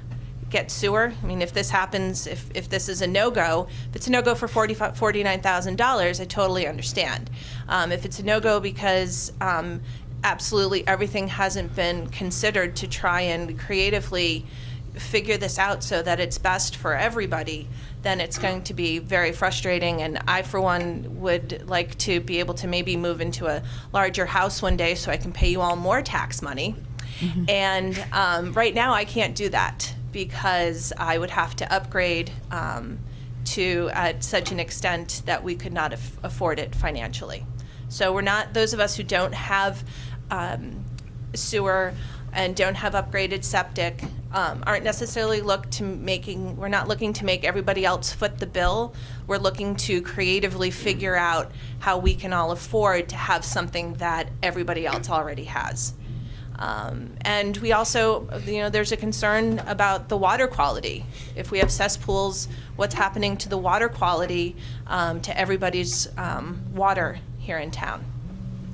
get sewer. I mean, if this happens, if this is a no-go, if it's a no-go for $49,000, I totally understand. If it's a no-go because absolutely everything hasn't been considered to try and creatively figure this out so that it's best for everybody, then it's going to be very frustrating. And I, for one, would like to be able to maybe move into a larger house one day so I can pay you all more tax money. Mm-hmm. And right now I can't do that, because I would have to upgrade to at such an extent that we could not afford it financially. So we're not, those of us who don't have sewer and don't have upgraded septic aren't necessarily we're not looking to make everybody else foot the bill. We're looking to creatively figure out how we can all afford to have something that everybody else already has. And we also, there's a concern about the water quality. If we have cesspools, what's happening to the water quality to everybody's water here in town?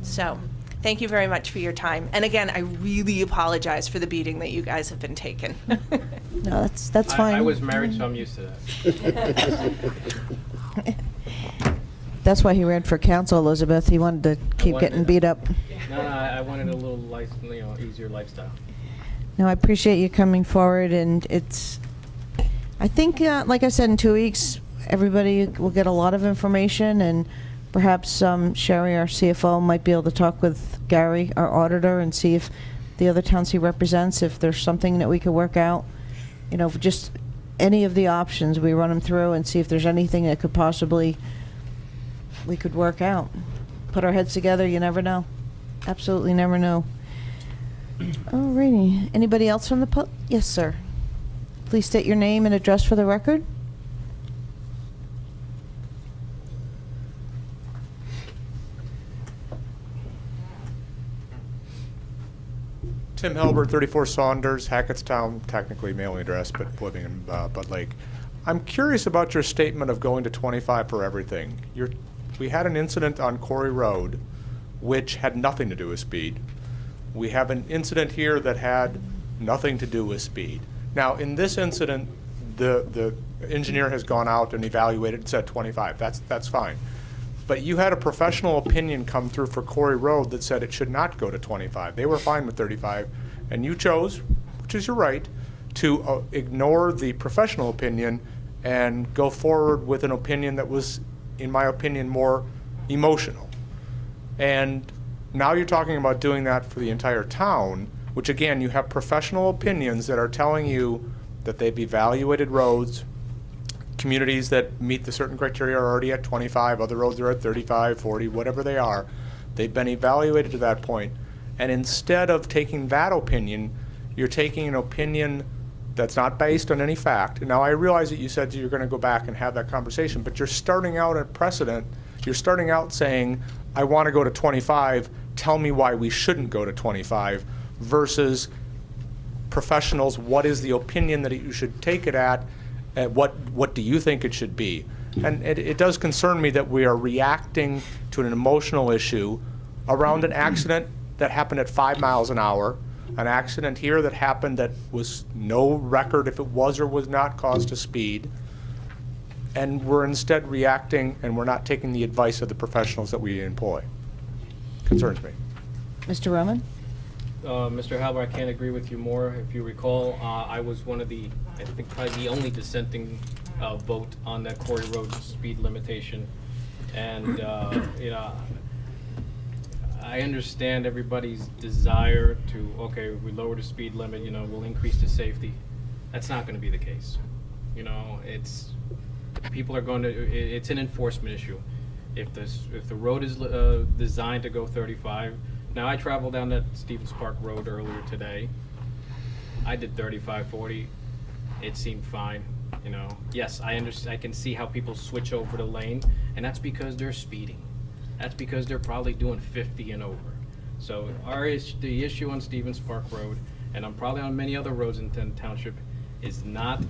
So, thank you very much for your time. And again, I really apologize for the beating that you guys have been taking. No, that's fine. I was married, so I'm used to that. That's why he ran for council, Elizabeth. He wanted to keep getting beat up. No, I wanted a little easier lifestyle. No, I appreciate you coming forward, and I think, like I said, in 2 weeks, everybody will get a lot of information, and perhaps Sherry, our CFO, might be able to talk with Gary, our auditor, and see if the other towns he represents, if there's something that we could work out. Just any of the options, we run them through and see if there's anything that could possibly we could work out. Put our heads together, you never know. Absolutely never know. Alrighty. Anybody else from the Yes, sir. Please state your name and address for the record. Tim Helbert, 34 Saunders, Hackettstown, technically mailing address, but living in Bud Lake. I'm curious about your statement of going to 25 for everything. We had an incident on Corey Road, which had nothing to do with speed. We have an incident here that had nothing to do with speed. Now, in this incident, the engineer has gone out and evaluated and said 25. That's fine. But you had a professional opinion come through for Corey Road that said it should not go to 25. They were fine with 35, and you chose, which is your right, to ignore the professional opinion and go forward with an opinion that was, in my opinion, more emotional. And now you're talking about doing that for the entire town, which again, you have professional opinions that are telling you that they've evaluated roads. Communities that meet the certain criteria are already at 25, other roads are at 35, 40, whatever they are. They've been evaluated to that point. And instead of taking that opinion, you're taking an opinion that's not based on any fact. Now, I realize that you said that you're going to go back and have that conversation, but you're starting out at precedent. You're starting out saying, I want to go to 25, tell me why we shouldn't go to 25, versus professionals, what is the opinion that you should take it at, and what do you think it should be? And it does concern me that we are reacting to an emotional issue around an accident that happened at 5 miles an hour, an accident here that happened that was no record if it was or was not caused to speed, and we're instead reacting and we're not taking the advice of the professionals that we employ. Concerns me. Mr. Roman? Mr. Halber, I can't agree with you more. If you recall, I was one of the, I think probably the only dissenting vote on that Quarry Road speed limitation. And, you know, I understand everybody's desire to, okay, we lower the speed limit, you know, we'll increase the safety. That's not going to be the case. You know, people are going to, it's an enforcement issue. If the road is designed to go 35, now I traveled down that Stevens Park Road earlier today. I did 35, 40. It seemed fine. You know, yes, I can see how people switch over the lane, and that's because they're speeding. That's because they're probably doing 50 and over. So the issue on Stevens Park Road, and I'm probably on many other roads in Township, is not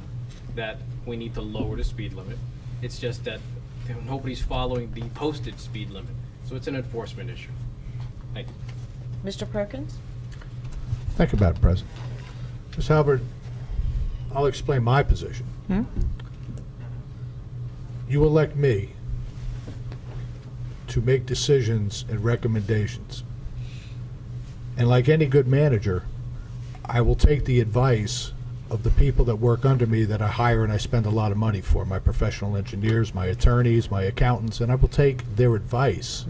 that we need to lower the speed limit. It's just that nobody's following the posted speed limit. So it's an enforcement issue. Thank you. Mr. Perkins? Thank you, Madam President. Ms. Halbert, I'll explain my position. You elect me to make decisions and recommendations. And like any good manager, I will take the advice of the people that work under me that I hire and I spend a lot of money for, my professional engineers, my attorneys, my accountants, and I will take their advice.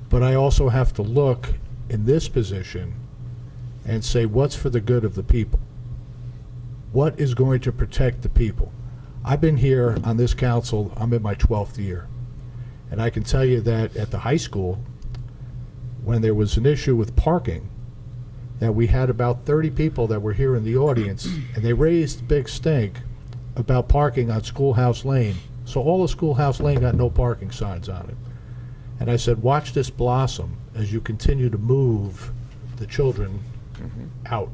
But I also have to look in this position and say, what's for the good of the people? What is going to protect the people? I've been here on this council, I'm in my 12th year. And I can tell you that at the high school, when there was an issue with parking, that we had about 30 people that were here in the audience, and they raised a big stink about parking on Schoolhouse Lane. So all of Schoolhouse Lane got no parking signs on it. And I said, watch this blossom as you continue to move the children out.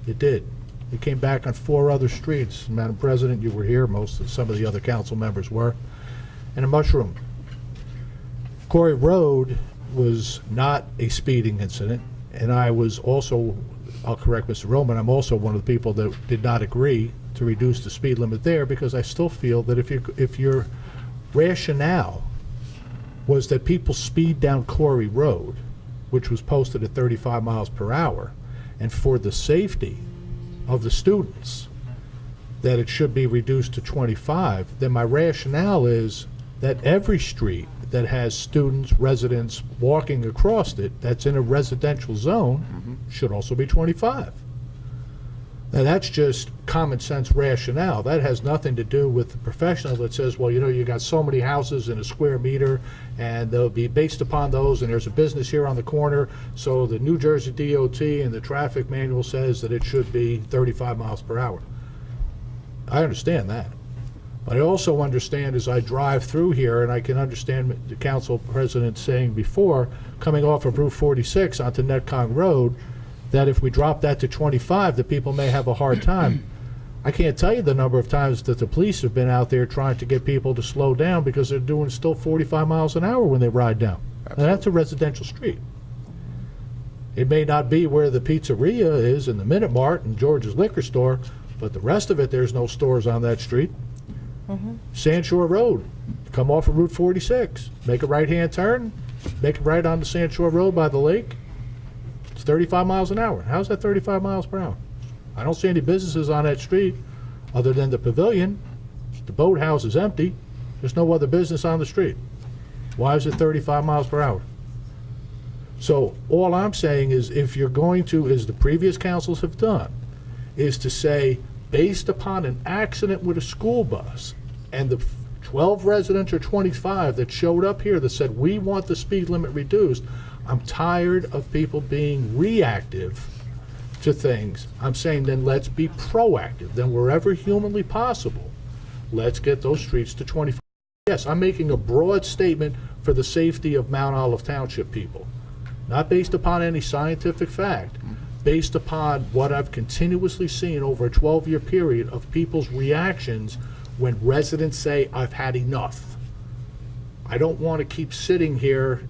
It did. It came back on 4 other streets. Madam President, you were here, some of the other council members were. And a mushroom. Quarry Road was not a speeding incident, and I was also, I'll correct Mr. Roman, I'm also one of the people that did not agree to reduce the speed limit there, because I still feel that if your rationale was that people speed down Quarry Road, which was posted at 35 miles per hour, and for the safety of the students, that it should be reduced to 25, then my rationale is that every street that has students, residents walking across it, that's in a residential zone, should also be 25. Now that's just common sense rationale. That has nothing to do with the professional that says, well, you know, you got so many houses in a square meter, and they'll be based upon those, and there's a business here on the corner, so the New Jersey DOT and the traffic manual says that it should be 35 miles per hour. I understand that. But I also understand as I drive through here, and I can understand the council president saying before, coming off of Route 46 onto Netcong Road, that if we drop that to 25, the people may have a hard time. I can't tell you the number of times that the police have been out there trying to get people to slow down because they're doing still 45 miles an hour when they ride down. And that's a residential street. It may not be where the pizzeria is and the Minute Mart and George's Liquor Store, but the rest of it, there's no stores on that street. Sand Shore Road, come off of Route 46, make a right-hand turn, make it right onto Sand Shore Road by the lake. It's 35 miles an hour. How's that 35 miles per hour? I don't see any businesses on that street other than the pavilion. The boathouse is empty. There's no other business on the street. Why is it 35 miles per hour? So all I'm saying is, if you're going to, as the previous councils have done, is to say, based upon an accident with a school bus, and the 12 residents or 25 that showed up here that said, we want the speed limit reduced, I'm tired of people being reactive to things. I'm saying then let's be proactive. Then wherever humanly possible, let's get those streets to 25. Yes, I'm making a broad statement for the safety of Mount Olive Township people, not based upon any scientific fact, based upon what I've continuously seen over a 12-year period of people's reactions when residents say, I've had enough. I don't want to keep sitting here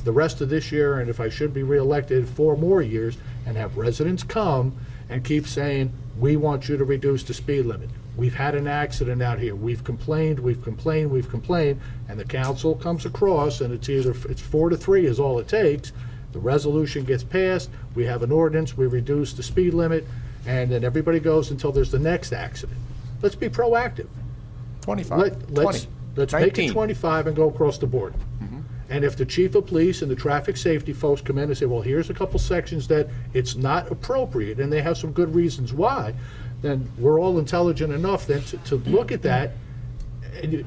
the rest of this year, and if I should be reelected 4 more years, and have residents come and keep saying, we want you to reduce the speed limit. We've had an accident out here. We've complained, and the council comes across, and it's 4-3 is all it takes. The resolution gets passed, we have an ordinance, we reduce the speed limit, and then everybody goes until there's the next accident. Let's be proactive. 25, 20, Let's 19. make it 25 and go across the board. And if the chief of police and the traffic safety folks come in and say, well, here's a couple sections that it's not appropriate, and they have some good reasons why, then we're all intelligent enough then to look at that,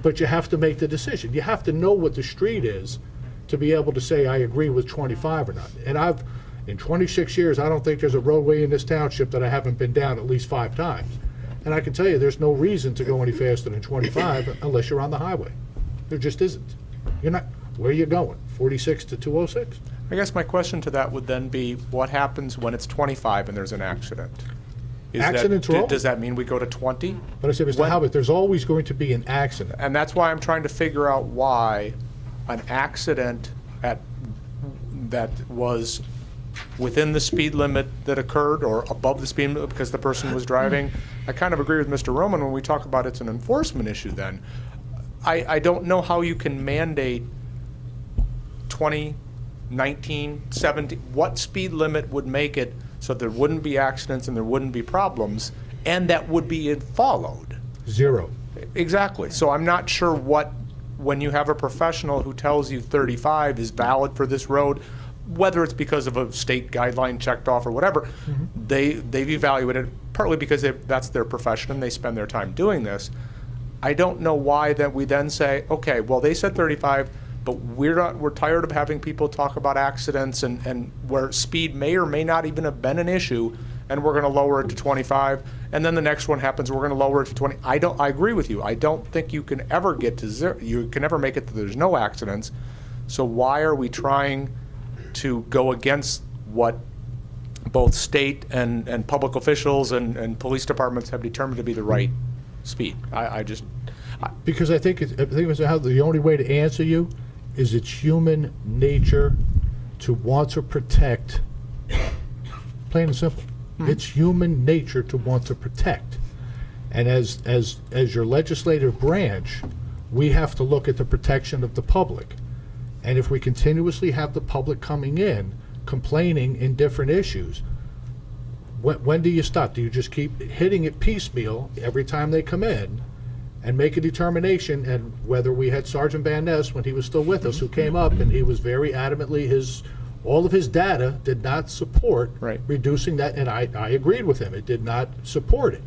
but you have to make the decision. You have to know what the street is to be able to say, I agree with 25 or not. And in 26 years, I don't think there's a roadway in this township that I haven't been down at least 5 times. And I can tell you, there's no reason to go any faster than 25 unless you're on the highway. There just isn't. You're not. Where are you going? 46 to 206? I guess my question to that would then be, what happens when it's 25 and there's an accident? Accidents are always- Does that mean we go to 20? But I said, Mr. Halbert, there's always going to be an accident. And that's why I'm trying to figure out why an accident that was within the speed limit that occurred or above the speed limit because the person was driving. I kind of agree with Mr. Roman when we talk about it's an enforcement issue then. I don't know how you can mandate 20, 19, 17, what speed limit would make it so there wouldn't be accidents and there wouldn't be problems, and that would be followed? 0. Exactly. So I'm not sure when you have a professional who tells you 35 is valid for this road, whether it's because of a state guideline checked off or whatever, they've evaluated, partly because that's their profession and they spend their time doing this. I don't know why that we then say, okay, well, they said 35, but we're tired of having people talk about accidents and where speed may or may not even have been an issue, and we're going to lower it to 25, and then the next one happens, we're going to lower it to 20. I agree with you. I don't think you can ever get to 0. You can never make it that there's no accidents. So why are we trying to go against what both state and public officials and police departments have determined to be the right speed? Because I think Mr. Halbert, the only way to answer you is it's human nature to want to protect, plain and simple. It's human nature to want to protect. And as your legislative branch, we have to look at the protection of the public. And if we continuously have the public coming in, complaining in different issues, when do you stop? Do you just keep hitting it piecemeal every time they come in and make a determination? And whether we had Sergeant Van Ness, when he was still with us, who came up and he was very adamantly, all of his data did not support reducing that, and I agreed with him. It did not support it.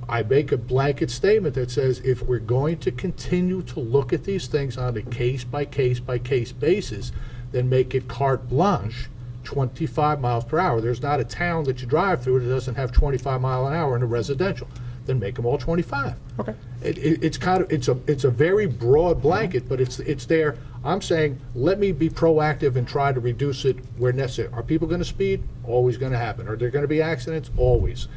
I make a blanket statement that says if we're going to continue to look at these things on a case-by-case-by-case basis, then make it carte blanche, 25 miles per hour. There's not a town that you drive through that doesn't have 25 mile an hour in a residential. Then make them all 25. Okay. It's a very broad blanket, but it's there. I'm saying let me be proactive and try to reduce it where necessary. Are people going to speed? Always going to happen. Are there going to be accidents? Always.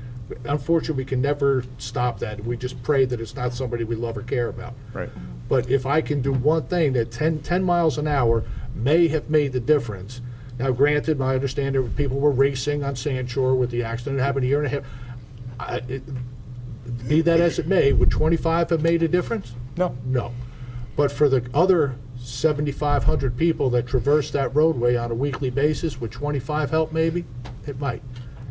Unfortunately, we can never stop that. We just pray that it's not somebody we love or care about. Right. But if I can do one thing, that 10 miles an hour may have made the difference. Now, granted, my understanding, people were racing on Sand Shore with the accident that happened a year and a half. Be that as it may, would 25 have made a difference? No. No. But for the other 7,500 people that traverse that roadway on a weekly basis, would 25 help maybe? It might.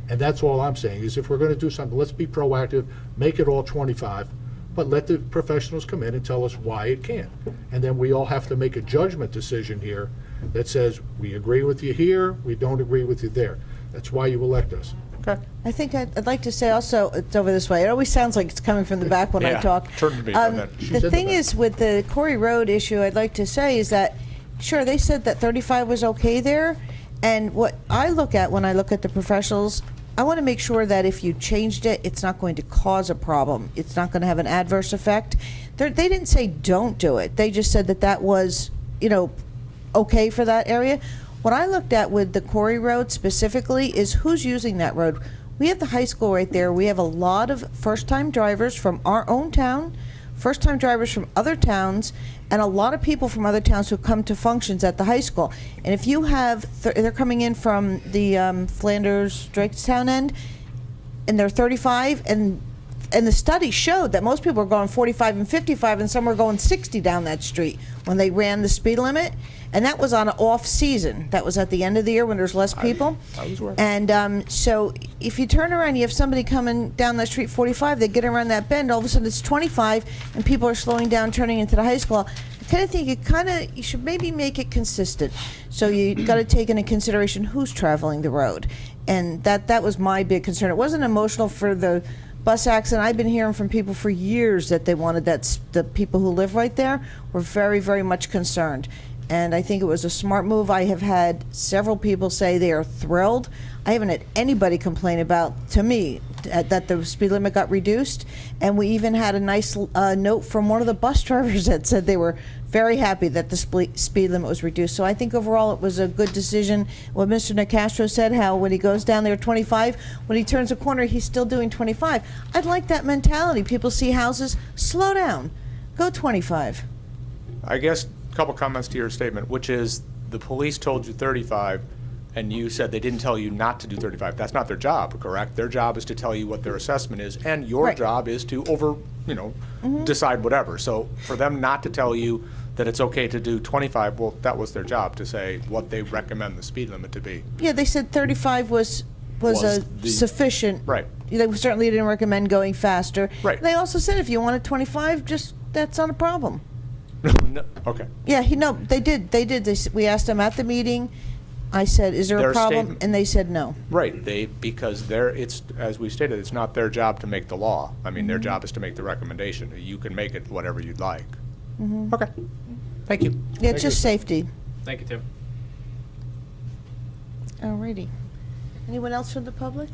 And that's all I'm saying, is if we're going to do something, let's be proactive, make it all 25, but let the professionals come in and tell us why it can't. And then we all have to make a judgment decision here that says, we agree with you here, we don't agree with you there. That's why you elect us. Okay. I think I'd like to say also, it's over this way. It always sounds like it's coming from the back when I Yeah, talk. turn to me, go ahead. She's in The the thing back. is, with the Corey Road issue, I'd like to say is that Sure, they said that 35 was okay there, and what I look at when I look at the professionals, I want to make sure that if you changed it, it's not going to cause a problem. It's not going to have an adverse effect. They didn't say don't do it. They just said that that was, okay for that area. What I looked at with the Quarry Road specifically is who's using that road. We have the high school right there. We have a lot of first-time drivers from our own town, first-time drivers from other towns, and a lot of people from other towns who come to functions at the high school. And if you have, they're coming in from the Flanders Drakestown end, and they're 35, and the study showed that most people were going 45 and 55, and some were going 60 down that street when they ran the speed limit. And that was on an off-season. That was at the end of the year when there's less people. I was aware. And so if you turn around, you have somebody coming down that street 45, they get around that bend, all of a sudden it's 25, and people are slowing down, turning into the high school. I kind of think you should maybe make it consistent. So you got to take into consideration who's traveling the road. And that was my big concern. It wasn't emotional for the bus accident. I've been hearing from people for years that they wanted that. The people who live right there were very, very much concerned. And I think it was a smart move. I have had several people say they are thrilled. I haven't had anybody complain about, to me, that the speed limit got reduced. And we even had a nice note from one of the bus drivers that said they were very happy that the speed limit was reduced. So I think overall it was a good decision. What Mr. Nicastro said, how when he goes down there 25, when he turns a corner, he's still doing 25. I'd like that mentality. People see houses, slow down, go 25. I guess a couple comments to your statement, which is the police told you 35, and you said they didn't tell you not to do 35. That's not their job, correct? Their job is to tell you what their assessment is, and your Right. job is to decide whatever. So for them not to tell you that it's okay to do 25, well, that was their job, to say what they recommend the speed limit to be. Yeah, they said 35 was sufficient. Right. They certainly didn't recommend going faster. Right. They also said if you wanted 25, that's not a problem. No, okay. Yeah, they did. We asked them at the meeting. I said, is there a Their problem? statement- And they said no. Right, because it's, as we stated, it's not their job to make the law. I mean, their job is to make the recommendation. You can make it whatever you'd like. Okay, thank you. Yeah, just safety. Thank you, Tim. Alrighty. Anyone else from the public?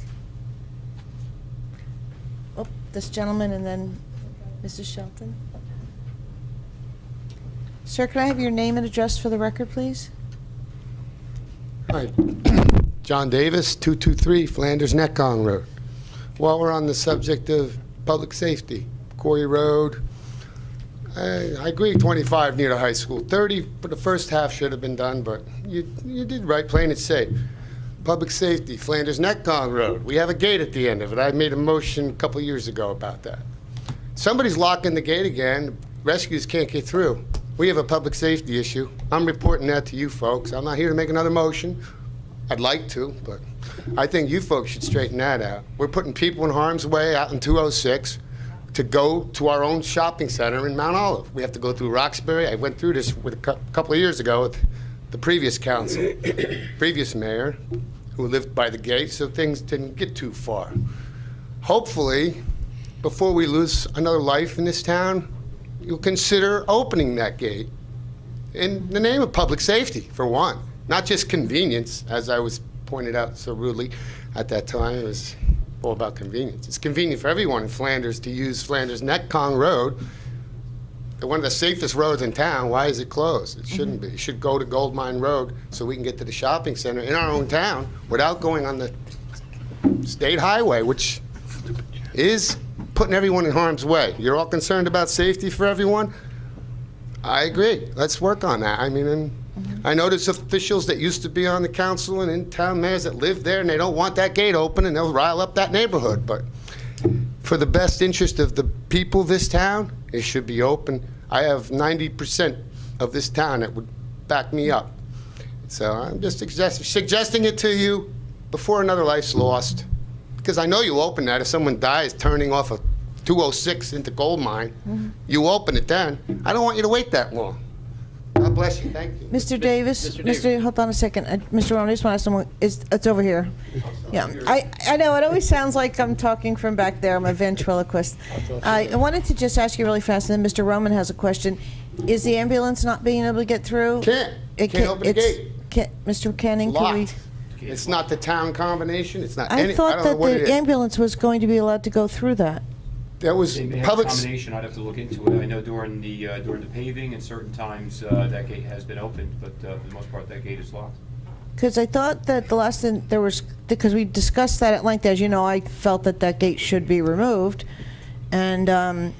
Oh, this gentleman and then Mrs. Shelton. Sir, can I have your name and address for the record, please? Hi, John Davis, 223 Flanders Neckong Road. While we're on the subject of public safety, Quarry Road, I agree 25 near the high school. 30 for the first half should have been done, but you did right, plain and safe. Public safety, Flanders Neckong Road. We have a gate at the end of it. I made a motion a couple years ago about that. Somebody's locking the gate again. Rescues can't get through. We have a public safety issue. I'm reporting that to you folks. I'm not here to make another motion. I'd like to, but I think you folks should straighten that out. We're putting people in harm's way out in 206 to go to our own shopping center in Mount Olive. We have to go through Roxbury. I went through this with a couple of years ago with the previous council, previous mayor, who lived by the gate, so things didn't get too far. Hopefully, before we lose another life in this town, you'll consider opening that gate in the name of public safety, for one. Not just convenience, as I was pointed out so rudely at that time. It was all about convenience. It's convenient for everyone in Flanders to use Flanders Neckong Road, one of the safest roads in town. Why is it closed? It shouldn't be. It should go to Gold Mine Road so we can get to the shopping center in our own town without going on the state highway, which is putting everyone in harm's way. You're all concerned about safety for everyone? I agree. Let's work on that. I mean, and I know there's officials that used to be on the council and in-town mayors that live there, and they don't want that gate open, and they'll rile up that neighborhood. But for the best interest of the people of this town, it should be open. I have 90% of this town that would back me up. So I'm just suggesting it to you before another life's lost. Because I know you open that if someone dies turning off a 206 into Gold Mine. You open it then. I don't want you to wait that long. God bless you. Thank you. Mr. Davis, hold on a second. Mr. Rowan, I just want to ask someone, it's over here. Yeah, I know, it always sounds like I'm talking from back there. I'm a ventriloquist. I wanted to just ask you really fast, and then Mr. Roman has a question. Is the ambulance not being able to get through? Can't. it Can't open the gate. Mr. Canning, can we? Locked. It's not the town combination, it's not I any, I thought don't know that what it the is. ambulance was going to be allowed to go through that. That was They may have a public, combination, I'd have to look into it. I know during the paving and certain times, that gate has been opened, but for the most part, that gate is locked. Because I thought that the last thing, there was, because we discussed that at length, as you know, I felt that that gate should be removed. And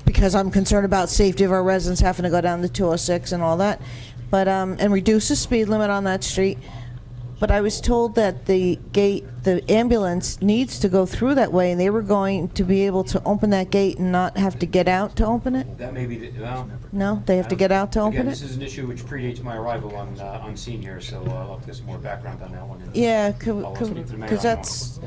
because I'm concerned about safety of our residents having to go down the 206 and all that. But, and reduce the speed limit on that street. But I was told that the gate, the ambulance needs to go through that way, and they were going to be able to open that gate and not have to get out to open it? That may be, well. No, they have to get out to open Again, it? this is an issue which predates my arrival on scene here, so I'll have to get some more background on that one. and Yeah, I'll speak to the mayor because on that that's,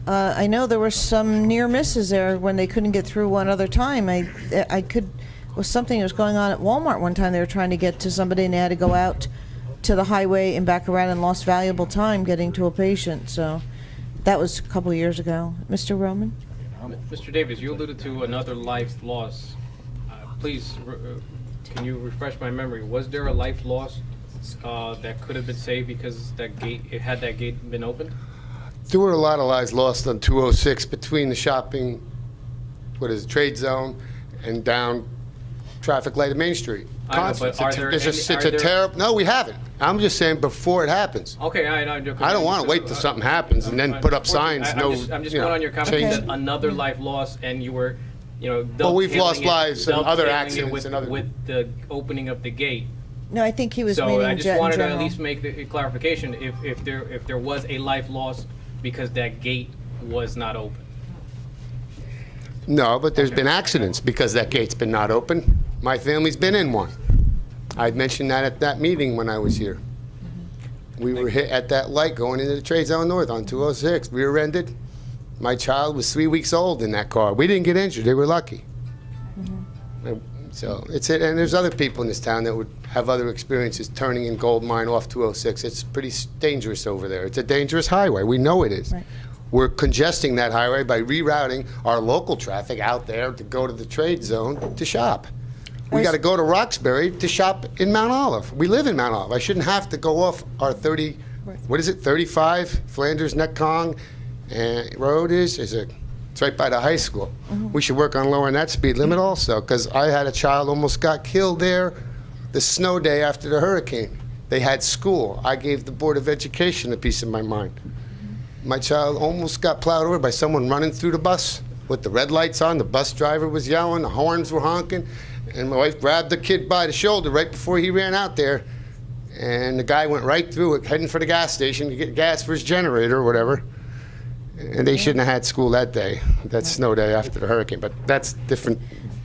I know there were some near misses there when they couldn't get through one other time. I could, was something that was going on at Walmart one time. They were trying to get to somebody and they had to go out to the highway and back around and lost valuable time getting to a patient. So that was a couple of years ago. Mr. Roman? Mr. Davis, you alluded to another life loss. Please, can you refresh my memory? Was there a life loss that could have been saved because that gate, had that gate been opened? there were a lot of lives lost on 206 between the shopping, trade zone, and down traffic light at Main Street. I know, but are there It's any- a are there- terrible, no, we haven't. I'm just saying before it happens. Okay, I know. I don't want to wait till something happens and then put up signs, I'm no, just you going know, on your comment change. that another life lost, and you were, Well, we've lost dovetailing it- lives in other dovetailing it accidents with, and other- with the opening of the gate. No, I think he was So meaning I just in wanted to at general. least make the clarification if there was a life lost because that gate was not open. No, but there's been accidents because that gate's been not open. My family's been in one. I mentioned that at that meeting when I was here. We were hit at that light going into the Trade Zone North on 206, rear-ended. My child was 3 weeks old in that car. We didn't get injured, they were lucky. So, and there's other people in this town that would have other experiences turning in Gold Mine off 206. It's pretty dangerous over there. It's a dangerous highway, we know it is. Right. We're congesting that highway by rerouting our local traffic out there to go to the Trade Zone to shop. We got to go to Roxbury to shop in Mount Olive. We live in Mount Olive. I shouldn't have to go off our 35 Flanders Neckong Road is it? It's right by the high school. We should work on lowering that speed limit also, because I had a child almost got killed there the snow day after the hurricane. They had school. I gave the Board of Education a piece of my mind. My child almost got plowed over by someone running through the bus with the red lights on. The bus driver was yelling, the horns were honking, and my wife grabbed the kid by the shoulder right before he ran out there, and the guy went right through it, heading for the gas station to get gas for his generator or whatever. And they shouldn't have had school that day, that snow day after the hurricane, but that's different.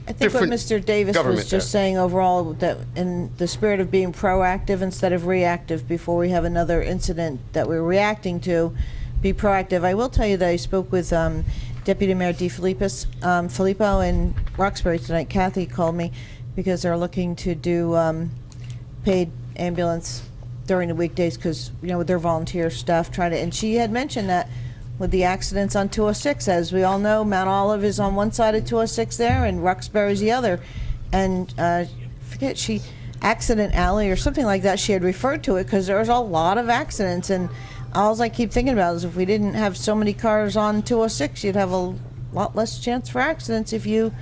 I think what Mr. Davis was government just there. saying overall, that in the spirit of being proactive instead of reactive, before we have another incident that we're reacting to, be proactive. I will tell you that I spoke with Deputy Mayor Filippo in Roxbury tonight. Kathy called me because they're looking to do paid ambulance during the weekdays because, with their volunteer staff trying to, and she had mentioned that with the accidents on 206. As we all know, Mount Olive is on one side of 206 there, and Roxbury's the other. And Accident Alley or something like that, she had referred to it, because there was a lot of accidents. And all I keep thinking about is if we didn't have so many cars on 206, you'd have a lot less chance for accidents if you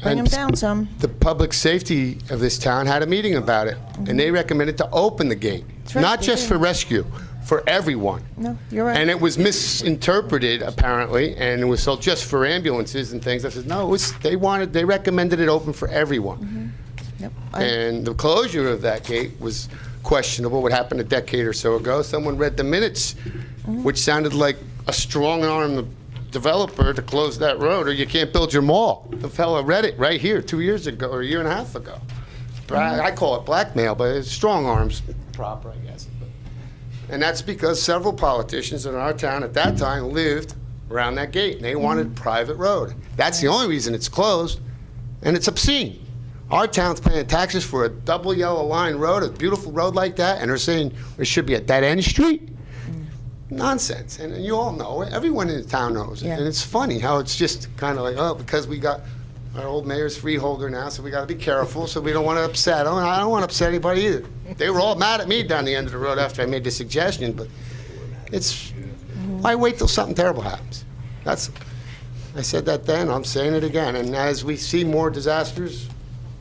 bring them down some. The public safety of this town had a meeting about it, and they recommended to open the gate, right, not they just did. for rescue, for everyone. No, you're right. And it was misinterpreted, apparently, and it was sold just for ambulances and things. I said, no, they recommended it open for everyone. Yep. And the closure of that gate was questionable. What happened a decade or so ago, someone read the minutes, which sounded like a strong-arm developer to close that road, or you can't build your mall. The fellow read it right here 2 years ago, or a year and a half ago. I call it blackmail, but it's strong arms proper, I guess. And that's because several politicians in our town at that time lived around that gate, and they wanted private road. That's the only reason it's closed, and it's obscene. Our town's paying taxes for a double yellow line road, a beautiful road like that, and they're saying it should be a dead-end street? Nonsense. And you all know it. Everyone in the town knows it. Yeah. And it's funny how it's just kind of like, oh, because we got Our old mayor's freeholder now, so we got to be careful, so we don't want to upset him. And I don't want to upset anybody either. They were all mad at me down the end of the road after I made the suggestion, but it's, why wait till something terrible happens? I said that then, I'm saying it again. And as we see more disasters,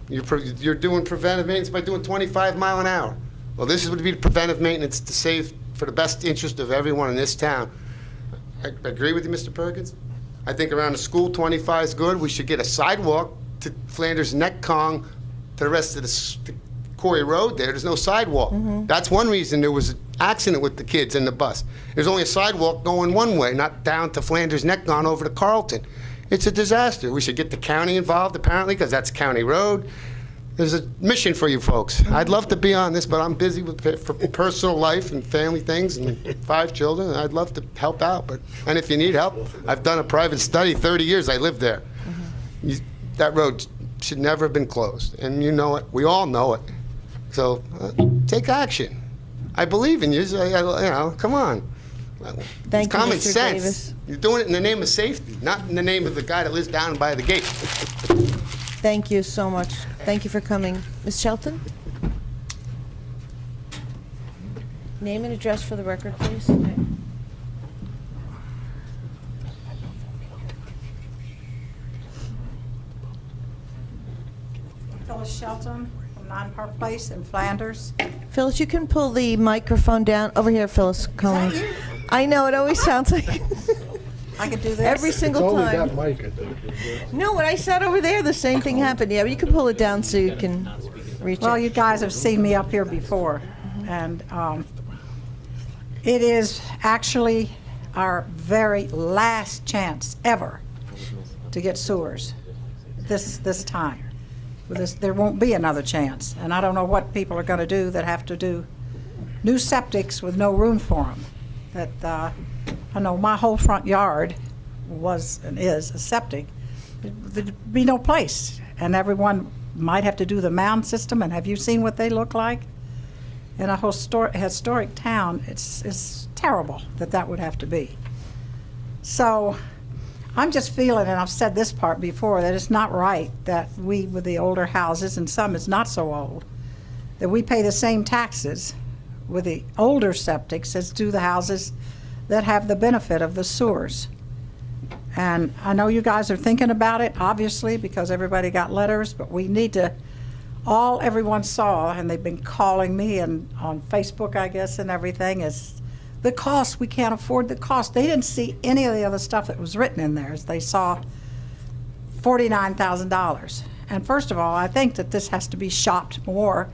you're doing preventive maintenance by doing 25 mile an hour. Well, this would be preventive maintenance to save for the best interest of everyone in this town. I agree with you, Mr. Perkins. I think around the school, 25 is good. We should get a sidewalk to Flanders Neck Kong to the rest of the Corey Road there. There's no sidewalk. That's one reason there was an accident with the kids in the bus. There's only a sidewalk going one way, not down to Flanders Neck Kong over to Carlton. It's a disaster. We should get the county involved, apparently, because that's County Road. There's a mission for you folks. I'd love to be on this, but I'm busy with personal life and family things and 5 children. And I'd love to help out, and if you need help, I've done a private study. 30 years I lived there. That road should never have been closed, and you know it. We all know it. So take action. I believe in you. So, you know, come on. Thank It's you, common Mr. sense. Davis. You're doing it in the name of safety, not in the name of the guy that lives down by the gate. Thank you so much. Thank you for coming. Ms. Shelton? Name and address for the record, please. Phyllis Shelton from 9 Park Place in Flanders. Phyllis, you can pull the microphone down. Over here, Phyllis. Colleen. you? I know, it always sounds like I could do this. every It's single only time. that mic, I think. No, when I sat over there, the same thing happened. Yeah, but you can pull it down so you can reach Well, it. you guys have seen me up here before, and it is actually our very last chance ever to get sewers this time. There won't be another chance, and I don't know what people are going to do that have to do new septics with no room for them. I know my whole front yard was and is a septic. There'd be no place, and everyone might have to do the mound system. And have you seen what they look like? In a historic town, it's terrible that would have to be. So I'm just feeling, and I've said this part before, that it's not right that we, with the older houses, and some is not so old, that we pay the same taxes with the older septics as do the houses that have the benefit of the sewers. And I know you guys are thinking about it, obviously, because everybody got letters, but we need to, everyone saw, and they've been calling me and on Facebook, I guess, and everything, is the cost. We can't afford the cost. They didn't see any of the other stuff that was written in there. They saw $49,000. And first of all, I think that this has to be shopped more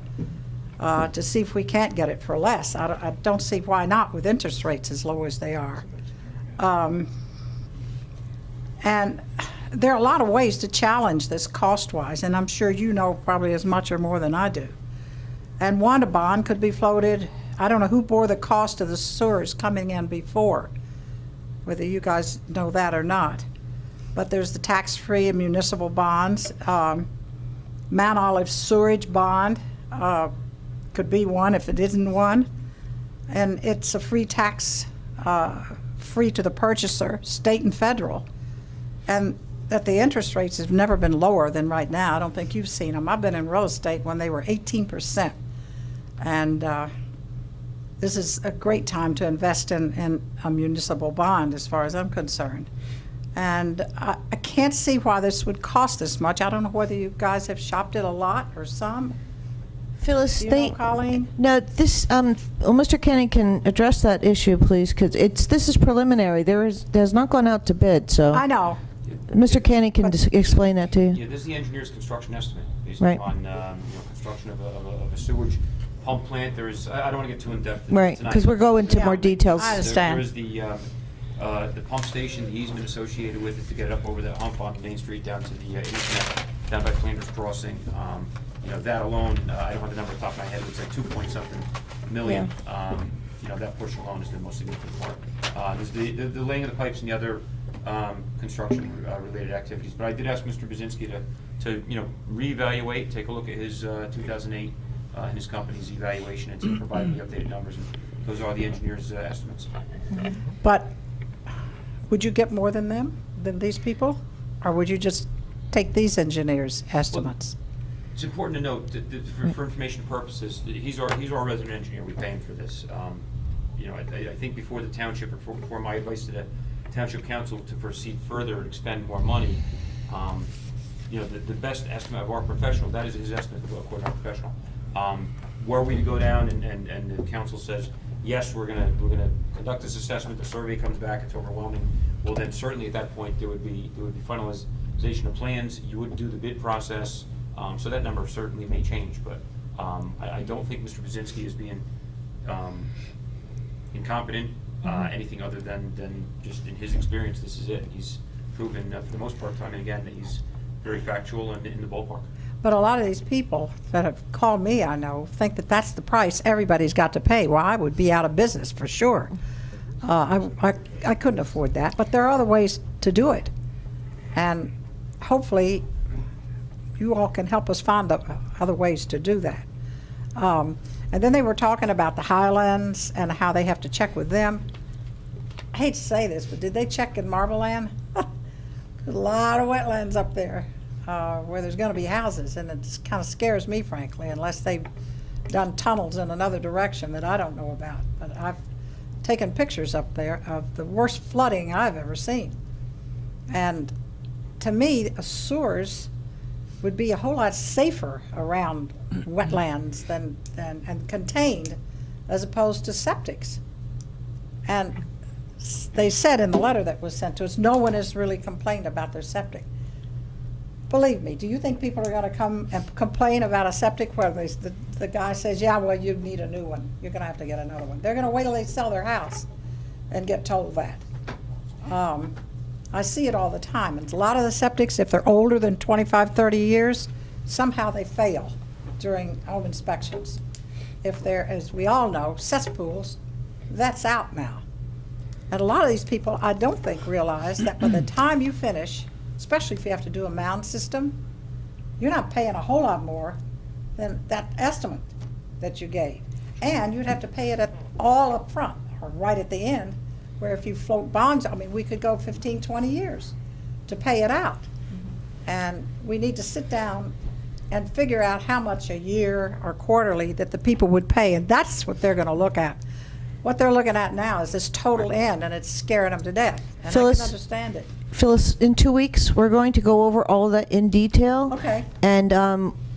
to see if we can't get it for less. I don't see why not with interest rates as low as they are. And there are a lot of ways to challenge this cost-wise, and I'm sure you know probably as much or more than I do. And one, a bond could be floated. I don't know who bore the cost of the sewers coming in before, whether you guys know that or not. But there's the tax-free and municipal bonds. Mount Olive Sewerage Bond could be one if it isn't one. And it's a free tax, free to the purchaser, state and federal. And that the interest rates have never been lower than right now. I don't think you've seen them. I've been in real estate when they were 18%. And this is a great time to invest in a municipal bond as far as I'm concerned. And I can't see why this would cost this much. I don't know whether you guys have shopped it a lot or some. Phyllis, Do you know, Colleen? No, this, Mr. Kenny can address that issue, please, because this is preliminary. There's not gone out to bid, so. I know. Mr. Kenny can explain that to you. Yeah, this is the engineer's construction estimate, based Right. on, construction of a sewage pump plant. There's, I don't want to get too in-depth Right, tonight. because we're going to Yeah, more details. I understand. There is the pump station, the easement associated with it to get it up over that hump on Main Street down to the internet, down by Flanders Crossing. That alone, I don't have the number off the top of my head, it's like 2-point-something million. That portion alone is the most significant part. There's the laying of the pipes and the other construction related activities. But I did ask Mr. Brzezinski to reevaluate, take a look at his 2008 and his company's evaluation and to provide the updated numbers. And those are the engineer's estimates. But would you get more than these people? Or would you just take these engineers' estimates. It's important to note that for information purposes, that he's our resident engineer. We pay him for this. You know, I think before the township, or before my advice to the township council to proceed further and expend more money, you know, the best estimate of our professional, that is his estimate according to our professional. Were we to go down and the council says, yes, we're gonna conduct this assessment, the survey comes back, it's overwhelming, well then certainly at that point there would be finalization of plans, you would do the bid process, so that number certainly may change, but I don't think Mr. Buzinski is being incompetent, anything other than just in his experience, this is it. He's proven for the most part time and again that he's very factual and in the ballpark. But a lot of these people that have called me, I know, think that that's the price everybody's got to pay. Well, I would be out of business for sure. I couldn't afford that, but there are other ways to do it. And hopefully you all can help us find the other ways to do that. And then they were talking about the Highlands and how they have to check with them. I hate to say this, but did they check in Marbleland? There's a lot of wetlands up there where there's going to be houses, and it kind of scares me, frankly, unless they've done tunnels in another direction that I don't know about. But I've taken pictures up there of the worst flooding I've ever seen. And to me, sewers would be a whole lot safer around wetlands and contained as opposed to septics. And they said in the letter that was sent to us, no one has really complained about their septic. Believe me, do you think people are going to come and complain about a septic where the guy says, yeah, well, you need a new one. You're going to have to get another one. They're going to wait till they sell their house and get told that. I see it all the time. And a lot of the septics, if they're older than 25, 30 years, somehow they fail during home inspections. If they're, as we all know, cesspools, that's out now. And a lot of these people, I don't think, realize that by the time you finish, especially if you have to do a mound system, you're not paying a whole lot more than that estimate that you gave. And you'd have to pay it all up front or right at the end, where if you float bonds, I mean, we could go 15, 20 years to pay it out. And we need to sit down and figure out how much a year or quarterly that the people would pay, and that's what they're going to look at. What they're looking at now is this total end, and it's scaring them to death. And Phyllis, I can understand it. Phyllis, in 2 weeks, we're going to go over all of that in detail. Okay. And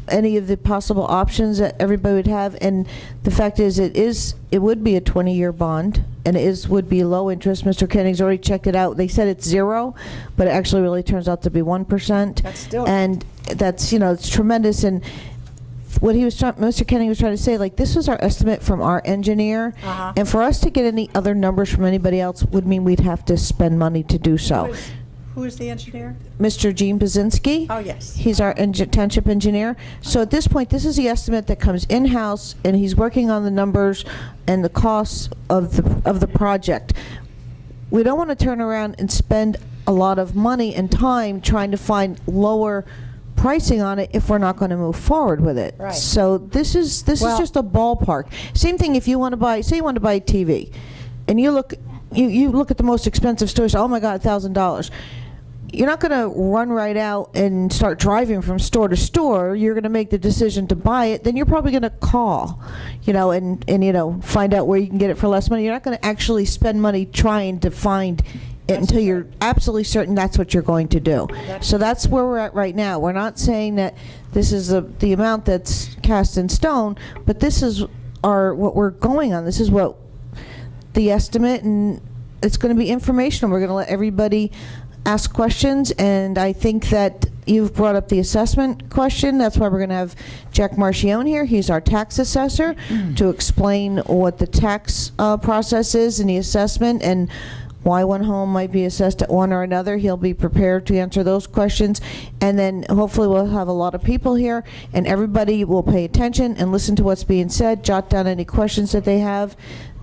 any of the possible options that everybody would have. And the fact is, it would be a 20-year bond, and it would be low interest. Mr. Kenning's already checked it out. They said it's 0, but it actually really turns out to be 1%. That's still. And that's, you know, it's tremendous. And what Mr. Kenning was trying to say, like, this was our estimate from our engineer, and for us to get any other numbers from anybody else would mean we'd have to spend money to do so. Who is the engineer? Mr. Gene Buzinski. Oh, yes. He's our township engineer. So at this point, this is the estimate that comes in-house, and he's working on the numbers and the costs of the project. We don't want to turn around and spend a lot of money and time trying to find lower pricing on it if we're not going to move forward with it. Right. So this is just a ballpark. Same thing if you want to buy, say you want to buy a TV, and you look at the most expensive stores. Oh my God, $1,000. You're not going to run right out and start driving from store to store. You're going to make the decision to buy it. Then you're probably going to call, you know, and you know, find out where you can get it for less money. You're not going to actually spend money trying to find it until you're absolutely certain that's what you're going to do. So that's where we're at right now. We're not saying that this is the amount that's cast in stone, but this is what we're going on. This is what the estimate, and it's going to be informational. We're going to let everybody ask questions, and I think that you've brought up the assessment question. That's why we're going to have Jack Marchione here. He's our tax assessor to explain what the tax process is in the assessment and why one home might be assessed at one or another. He'll be prepared to answer those questions, and then hopefully we'll have a lot of people here, and everybody will pay attention and listen to what's being said, jot down any questions that they have.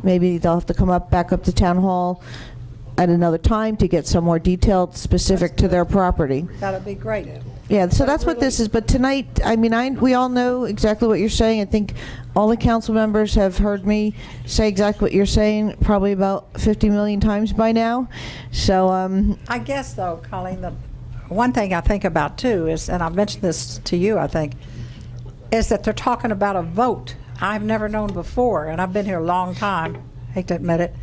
Maybe they'll have to back up to town hall at another time to get some more detailed specific to their property. That'd be great. Yeah, so that's what this is. But tonight, I mean, we all know exactly what you're saying. I think all the council members have heard me say exactly what you're saying probably about 50 million times by now. So I guess, though, Colleen, that one thing I think about too is, and I've mentioned this to you, I think, is that they're talking about a vote. I've never known before, and I've been here a long time, hate to admit it,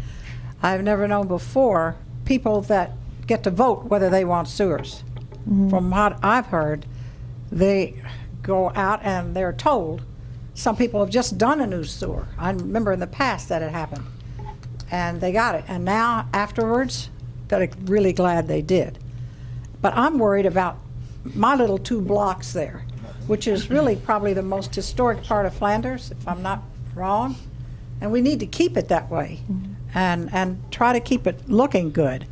I've never known before people that get to vote whether they want sewers. From what I've heard, they go out and they're told. Some people have just done a new sewer. I remember in the past that it happened. And they got it. And now, afterwards, they're really glad they did. But I'm worried about my little 2 blocks there, which is really probably the most historic part of Flanders, if I'm not wrong. And we need to keep it that way and try to keep it looking good.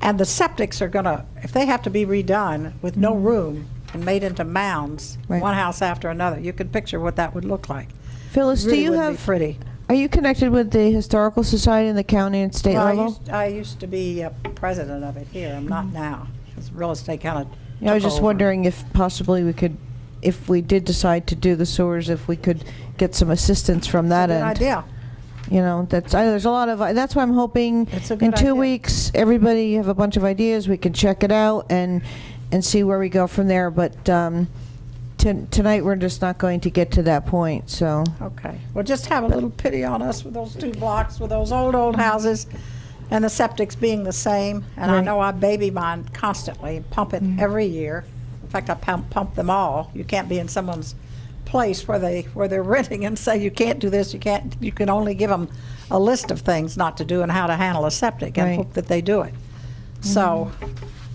And the septics are gonna, if they have to be redone with no room and made into mounds, Right. one house after another, you can picture what that would look like. Phyllis, Really do you wouldn't be have, pretty. are you connected with the Historical Society in the county and state Well, level? I used to be president of it here. I'm not now. 'Cause real estate kind of Yeah, I was just wondering if possibly we could, if we did decide to do the sewers, if we could get some assistance from that Good end. idea. You know, there's a lot of, that's why I'm hoping It's a in good 2 idea. weeks, everybody have a bunch of ideas, we can check it out and see where we go from there. But tonight, we're just not going to get to that point, so. Okay. Well, just have a little pity on us with those 2 blocks, with those old houses, and the septics being the same. And I Right. know I baby mine constantly, pump it every year. In fact, I pump them all. You can't be in someone's place where they're renting and say you can't do this, you can't. You can only give them a list of things not to do and how to handle a septic, and Right. hope that they do it. So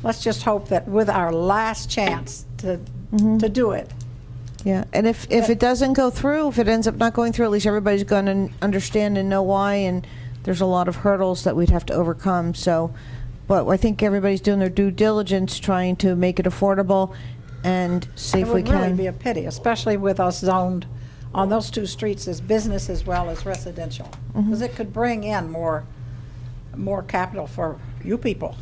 let's just hope that with our last chance to do it. Yeah, and if it doesn't go through, if it ends up not going through, at least everybody's going to understand and know why, and there's a lot of hurdles that we'd have to overcome, so, but I think everybody's doing their due diligence, trying to make it affordable and see if we It would really can. be a pity, especially with us zoned on those 2 streets as business as well as residential. Because it could bring in more capital for you people.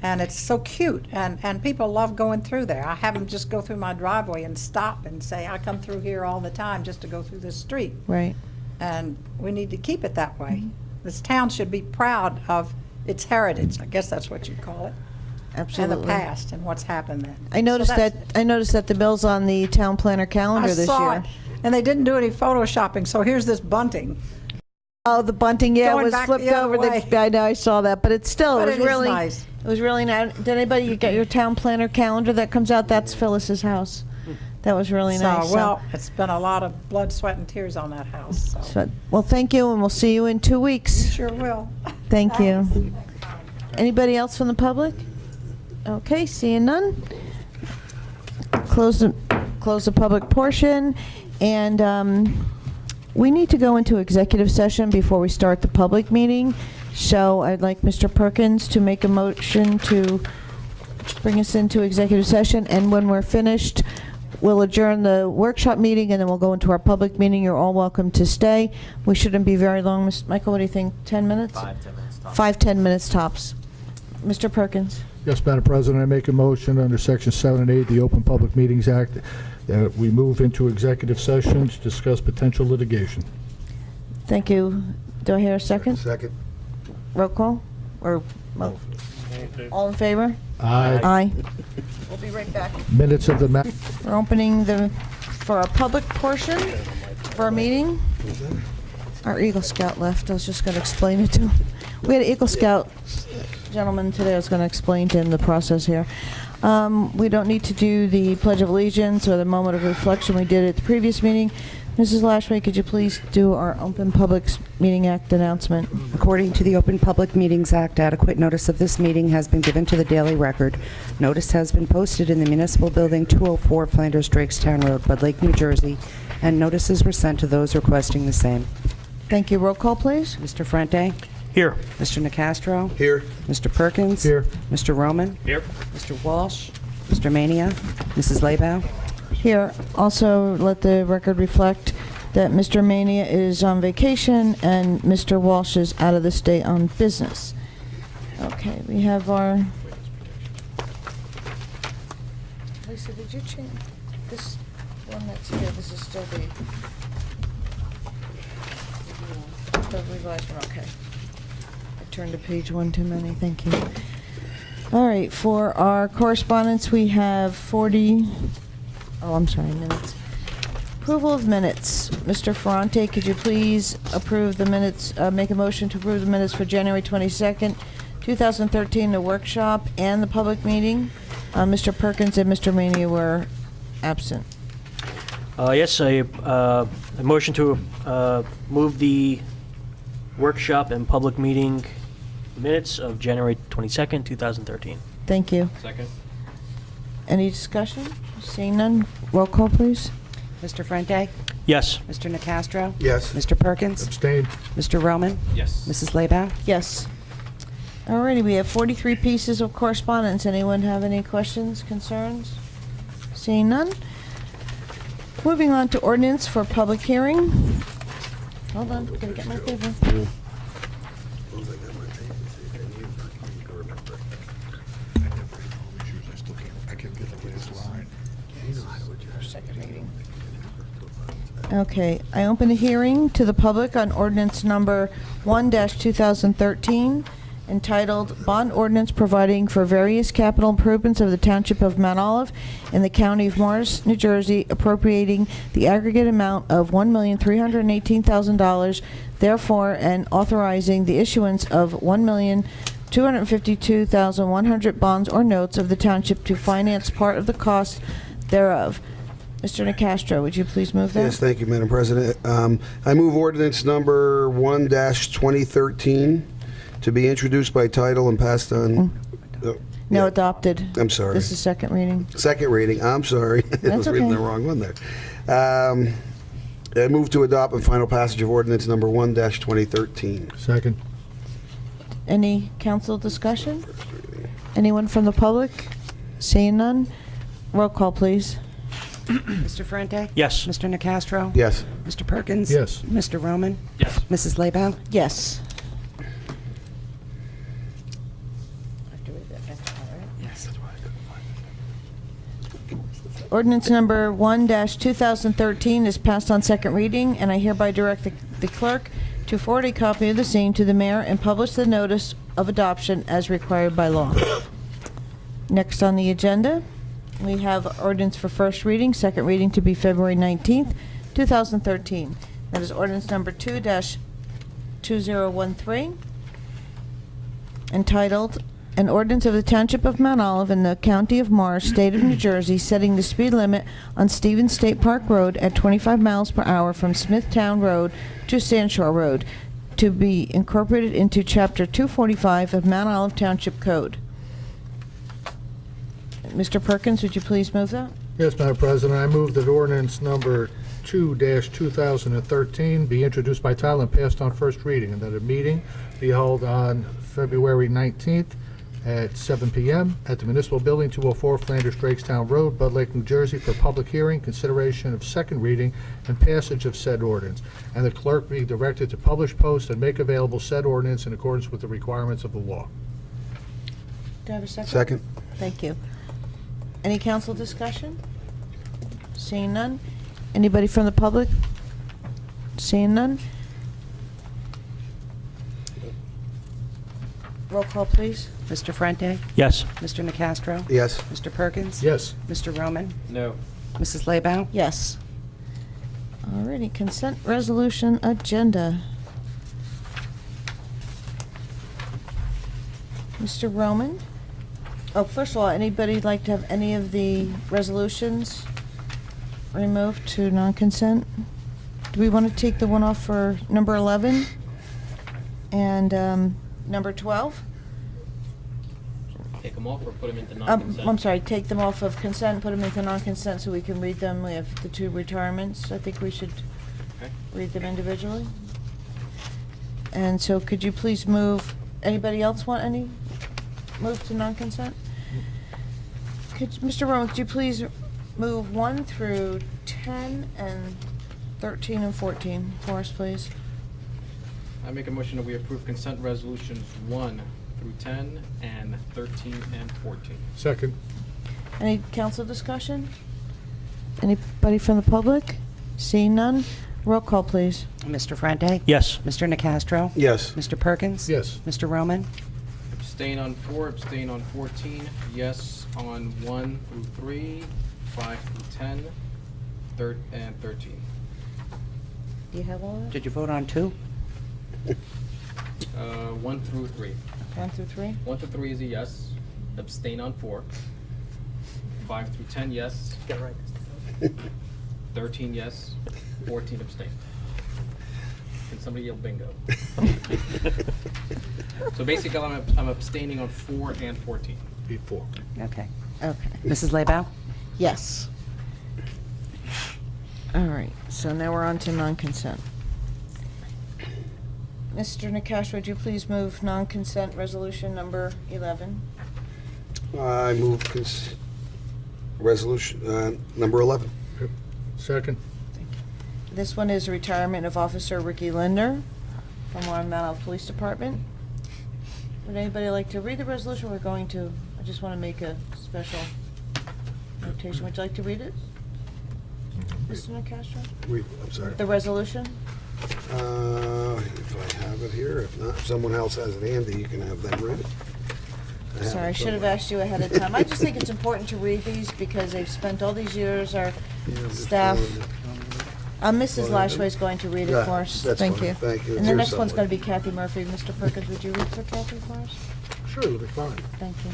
And it's so cute, and people love going through there. I have them just go through my driveway and stop and say, I come through here all the time just to go through this street. Right. And we need to keep it that way. This town should be proud of its heritage, I guess that's what you'd call it. Absolutely. And the past and what's happened then. I noticed So that's- I noticed that the bill's on the town planner calendar I this saw year. it, and they didn't do any photoshopping, so here's this bunting. Oh, the bunting, yeah, it Going was back flipped the other over. way. I know, I saw that, but it's still, But it it was is really nice. It was really nice. Did anybody get your town planner calendar that comes out? That's Phyllis's house. That was really nice. So, well, it's been a lot of blood, sweat, and tears on that house, so. Well, thank you, and we'll see you in 2 weeks. Sure will. Thank you. Anybody else from the public? Okay, seeing none. Close the public portion, and we need to go into executive session before we start the public meeting. So I'd like Mr. Perkins to make a motion to bring us into executive session, and when we're finished, we'll adjourn the workshop meeting, and then we'll go into our public meeting. You're all welcome to stay. We shouldn't be very long. Michael, what do you think, 10 minutes? 5, 10 minutes tops. 5, 10 minutes tops. Mr. Perkins? Yes, Madam President, I make a motion under Section 7 and 8 of the Open Public Meetings Act that we move into executive session to discuss potential litigation. Thank you. Do I hear a second? Second. Roll call? Or, all in favor? Aye. Aye. We'll be right back. Minutes of the We're opening for our public portion of our meeting. Our Eagle Scout left. I was just going to explain it to him. We had an Eagle Scout gentleman today. I was going to explain to him the process here. We don't need to do the Pledge of Allegiance or the moment of reflection we did at the previous meeting. Mrs. Lashway, could you please do our Open Public Meeting Act announcement? According to the Open Public Meetings Act, adequate notice of this meeting has been given to the Daily Record. Notice has been posted in the Municipal Building, 204 Flanders Drakestown Road, Bud Lake, New Jersey, and notices were sent to those requesting the same. Thank you. Roll call, please. Mr. Frente? Here. Mr. Nacastro? Here. Mr. Perkins? Here. Mr. Roman? Here. Mr. Walsh? Mr. Mania? Mrs. Laybow? Here, also let the record reflect that Mr. Mania is on vacation and Mr. Walsh is out of the state on business. Okay, we have our... Lisa, did you change this one that's here? This is still the revised one, okay. I turned to page 1 too many, thank you. All right, for our correspondence, we have 40, oh, I'm sorry, minutes. Approval of minutes. Mr. Ferrante, could you please approve the minutes, make a motion to approve the minutes for January 22nd, 2013, the workshop and the public meeting? Mr. Perkins and Mr. Mania were absent. Yes, a motion to move the workshop and public meeting minutes of January 22nd, 2013. Thank you. Second? Any discussion? Seeing none, roll call, please. Mr. Frente? Yes. Mr. Nacastro? Yes. Mr. Perkins? Abstain. Mr. Roman? Yes. Mrs. Leybow? Yes. Alrighty, we have 43 pieces of correspondence. Anyone have any questions, concerns? Seeing none. Moving on to ordinance for public hearing. Hold on, gotta get my paper. Okay, I open a hearing to the public on ordinance number 1-2013, entitled Bond Ordinance Providing for Various Capital Improvements of the Township of Mount Olive in the County of Morris, New Jersey, appropriating the aggregate amount of $1,318,000, therefore, and authorizing the issuance of $1,252,100 bonds or notes of the township to finance part of the cost thereof. Mr. Nacastro, would you please move that? Yes, thank you, Madam President. I move ordinance number 1-2013 to be introduced by title and passed on. No, yeah. adopted. I'm sorry. This is second reading. Second reading, I'm sorry. I That's was reading okay. the wrong one there. I move to adopt and final passage of ordinance number 1-2013. Second. Any council discussion? Anyone from the public? Seeing none? Roll call, please. Mr. Frente? Yes. Mr. Nacastro? Yes. Mr. Perkins? Yes. Mr. Roman? Yes. Mrs. Leybow? Yes. Yes. Ordinance number 1-2013 is passed on second reading, and I hereby direct the clerk to forward a copy of the same to the mayor and publish the notice of adoption as required by law. Next on the agenda, we have ordinance for first reading, second reading to be February 19th, 2013. That is ordinance number 2-2013, entitled, An Ordinance of the Township of Mount Olive in the County of Morris, State of New Jersey, setting the speed limit on Stevens State Park Road at 25 miles per hour from Smithtown Road to Sand Shore Road, to be incorporated into Chapter 245 of Mount Olive Township Code. Mr. Perkins, would you please move that? Yes, Madam President, I move that ordinance number 2-2013 be introduced by title and passed on first reading, and that a meeting be held on February 19th at 7 p.m. at the Municipal Building, 204 Flanders Drakestown Road, Bud Lake, New Jersey, for public hearing, consideration of second reading, and passage of said ordinance, and the clerk be directed to publish, post, and make available said ordinance in accordance with the requirements of the law. Do I have a second? Second. Thank you. Any council discussion? Seeing none? Anybody from the public? Seeing none? Roll call, please. Mr. Frente? Yes. Mr. Nacastro? Yes. Mr. Perkins? Yes. Mr. Roman? No. Mrs. Leybow? Yes. Alrighty, consent resolution agenda. Mr. Roman? Oh, first of all, anybody like to have any of the resolutions removed to non-consent? Do we want to take the one off for number 11 and number 12? Take them off or put them into non-consent? I'm sorry, take them off of consent, put them into non-consent so we can read them. We have the two retirements. I think we should Okay. read them individually. And so could you please move, anybody else want any move to non-consent? Mr. Roman, could you please move 1 through 10 and 13 and 14 for us, please? I make a motion that we approve consent resolutions 1 through 10 and 13 and 14. Second. Any council discussion? Anybody from the public? Seeing none? Roll call, please. Mr. Frente? Yes. Mr. Nacastro? Yes. Mr. Perkins? Yes. Mr. Roman? Abstain on 4, abstain on 14, yes on 1 through 3, 5 through 10, and 13. Do you have all that? Did you vote on 2? 1 through 3. 1 through 3? 1 through 3 is a yes. Abstain on 4. 5 through 10, yes. Get right. 13, yes. 14, abstain. Can somebody yell bingo? So basically, I'm abstaining on 4 and 14. Before. Okay. Okay. Mrs. Lebow? Yes. All right, so now we're on to non-consent. Mr. Nakash, would you please move non-consent resolution number 11? I move resolution number 11. Second. This one is retirement of Officer Ricky Linder from Warren Mount Olive Police Department. Would anybody like to read the resolution? We're going to, I just want to make a special notation. Would you like to read it? Mr. Nacastro? I'm sorry. The resolution? If I have it here, if not, if someone else has it handy, you can have them read it. Sorry, I should have asked you ahead of time. I just think it's important to read these because they've spent all these years, our staff. Mrs. Lashway is going to read it Yeah, for us. that's Thank fine. you. Thank you. And It's the here next one's somewhere. going to be Kathy Murphy. Mr. Perkins, would you read for Kathy for us? Sure, it'll be fine. Thank you.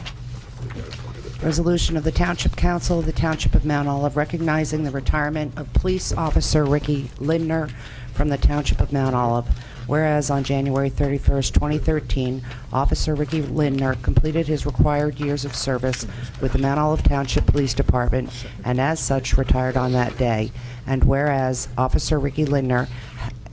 Resolution of the Township Council of the Township of Mount Olive recognizing the retirement of Police Officer Ricky Lindner from the Township of Mount Olive. Whereas on January 31st, 2013, Officer Ricky Lindner completed his required years of service with the Mount Olive Township Police Department and as such retired on that day. And whereas Officer Ricky Lindner,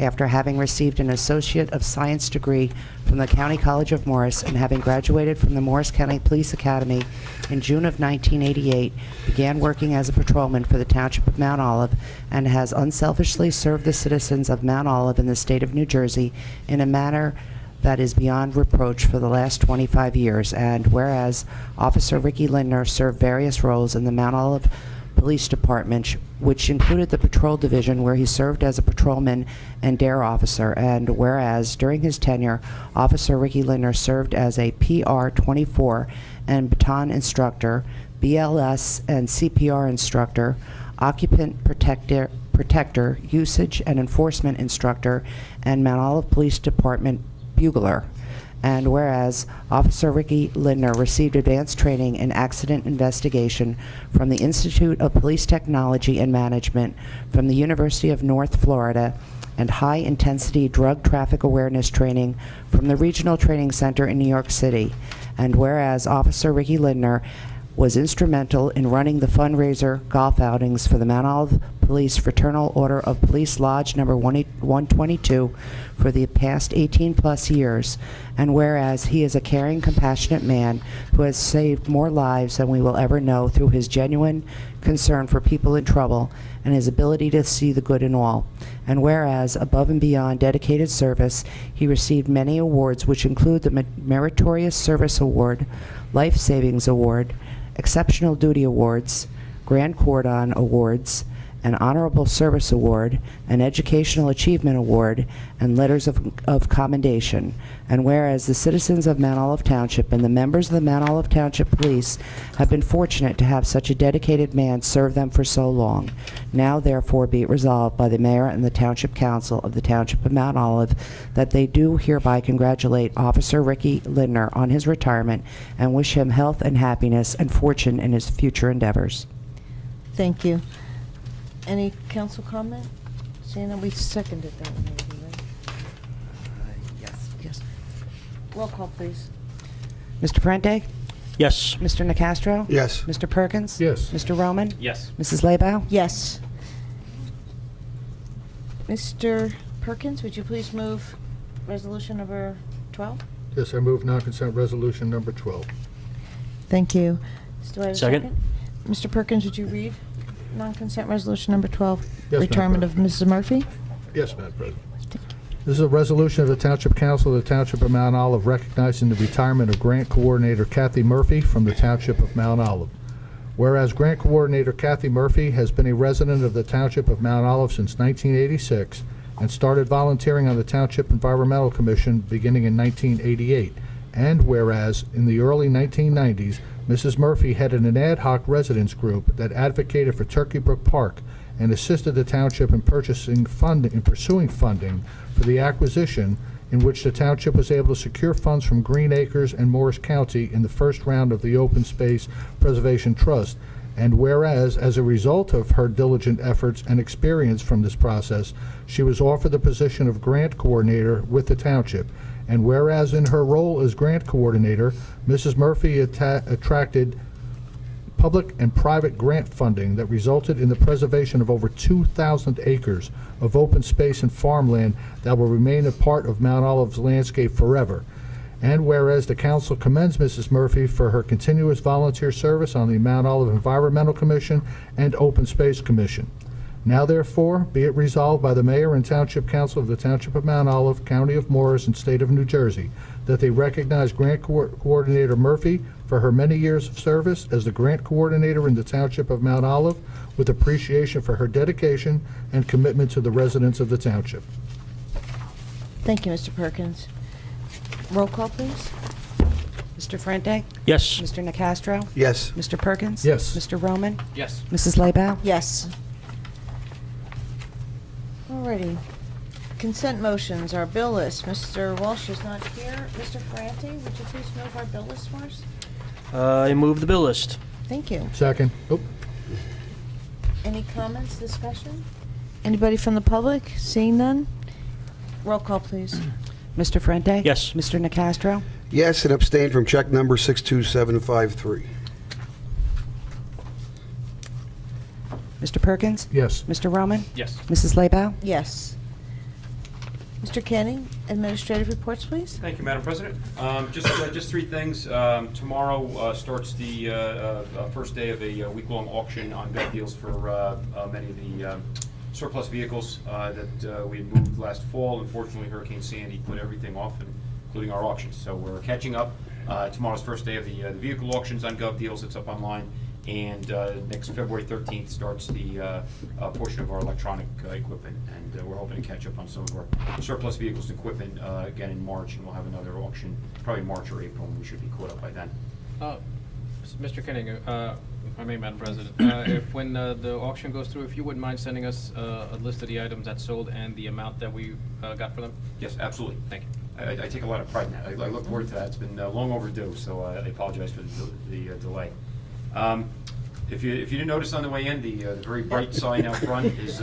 after having received an Associate of Science degree from the County College of Morris and having graduated from the Morris County Police Academy in June of 1988, began working as a patrolman for the Township of Mount Olive and has unselfishly served the citizens of Mount Olive in the state of New Jersey in a manner that is beyond reproach for the last 25 years. And whereas Officer Ricky Lindner served various roles in the Mount Olive Police Department, which included the Patrol Division, where he served as a patrolman and dare officer. And whereas during his tenure, Officer Ricky Lindner served as a PR-24 and baton instructor, BLS and CPR instructor, occupant protector, usage and enforcement instructor, and Mount Olive Police Department bugler. And whereas Officer Ricky Lindner received advanced training in accident investigation from the Institute of Police Technology and Management from the University of North Florida and high-intensity drug traffic awareness training from the Regional Training Center in New York City. And whereas Officer Ricky Lindner was instrumental in running the fundraiser golf outings for the Mount Olive Police Fraternal Order of Police Lodge number 122 for the past 18-plus years, and whereas he is a caring, compassionate man who has saved more lives than we will ever know through his genuine concern for people in trouble and his ability to see the good in all. And whereas, above and beyond dedicated service, he received many awards, which include the Meritorious Service Award, Life Savings Award, Exceptional Duty Awards, Grand Cordon Awards, an Honorable Service Award, an Educational Achievement Award, and letters of commendation. And whereas the citizens of Mount Olive Township and the members of the Mount Olive Township Police have been fortunate to have such a dedicated man serve them for so long, now therefore be it resolved by the Mayor and the Township Council of the Township of Mount Olive that they do hereby congratulate Officer Ricky Lindner on his retirement and wish him health and happiness and fortune in his future endeavors. Thank you. Any council comment? Seeing that we seconded that one already, right? Yes. Roll call, please. Mr. Parente? Yes. Mr. Nacastro? Yes. Mr. Perkins? Yes. Mr. Roman? Yes. Mrs. Lebow? Yes. Mr. Perkins, would you please move resolution number 12? Yes, I move non-consent resolution number 12. Thank you. Do I have a Second. Mr. Perkins, would you read non-consent resolution number 12? Yes, Madam Retirement of Mrs. Murphy? Yes, Madam President. This is a resolution of the Township Council of the Township of Mount Olive recognizing the retirement of Grant Coordinator Kathy Murphy from the Township of Mount Olive. Whereas Grant Coordinator Kathy Murphy has been a resident of the Township of Mount Olive since 1986 and started volunteering on the Township Environmental Commission beginning in 1988. And whereas, in the early 1990s, Mrs. Murphy headed an ad hoc residence group that advocated for Turkey Brook Park and assisted the township in pursuing funding for the acquisition, in which the township was able to secure funds from Green Acres and Morris County in the first round of the Open Space Preservation Trust. And whereas, as a result of her diligent efforts and experience from this process, she was offered the position of grant coordinator with the township. And whereas in her role as grant coordinator, Mrs. Murphy attracted public and private grant funding that resulted in the preservation of over 2,000 acres of open space and farmland that will remain a part of Mount Olive's landscape forever. And whereas the council commends Mrs. Murphy for her continuous volunteer service on the Mount Olive Environmental Commission and Open Space Commission. Now therefore, be it resolved by the Mayor and Township Council of the Township of Mount Olive, County of Morris, and State of New Jersey, that they recognize Grant Coordinator Murphy for her many years of service as the Grant Coordinator in the Township of Mount Olive, with appreciation for her dedication and commitment to the residents of the township. Thank you, Mr. Perkins. Roll call, please. Mr. Frente? Yes. Mr. Nacastro? Yes. Mr. Perkins? Yes. Mr. Roman? Yes. Mrs. Laybow? Yes. Alrighty. Consent motions, our bill list. Mr. Walsh is not here. Mr. Ferranti, would you please move our bill list for us? I move the bill list. Thank you. Second. Oh, Any comments, discussion? Anybody from the public? Seeing none? Roll call, please. Mr. Frente? Yes. Mr. Nacastro? Yes, and abstain from check number 62753. Mr. Perkins? yes. Mr. Roman? Yes. Mrs. Laybow? Yes. Mr. Kenny, administrative reports, please. Thank you, Madam President. Just three things. Tomorrow starts the first day of a week-long auction on gov deals for many of the surplus vehicles that we had moved last fall. Unfortunately, Hurricane Sandy put everything off, including our auctions. So we're catching up. Tomorrow's first day of the vehicle auctions on gov deals. It's up online. And next February 13th starts the portion of our electronic equipment, and we're hoping to catch up on some of our surplus vehicles and equipment again in March, and we'll have another auction probably March or April, and we should be caught up by then. Mr. Kenning, if I may, Madam President, if when the auction goes through, if you wouldn't mind sending us a list of the items that sold and the amount that we got for them? Yes, absolutely. Thank you. I take a lot of pride in that. I look forward to that. It's been long overdue, so I apologize for the delay. If you didn't notice on the way in, the very bright sign out front is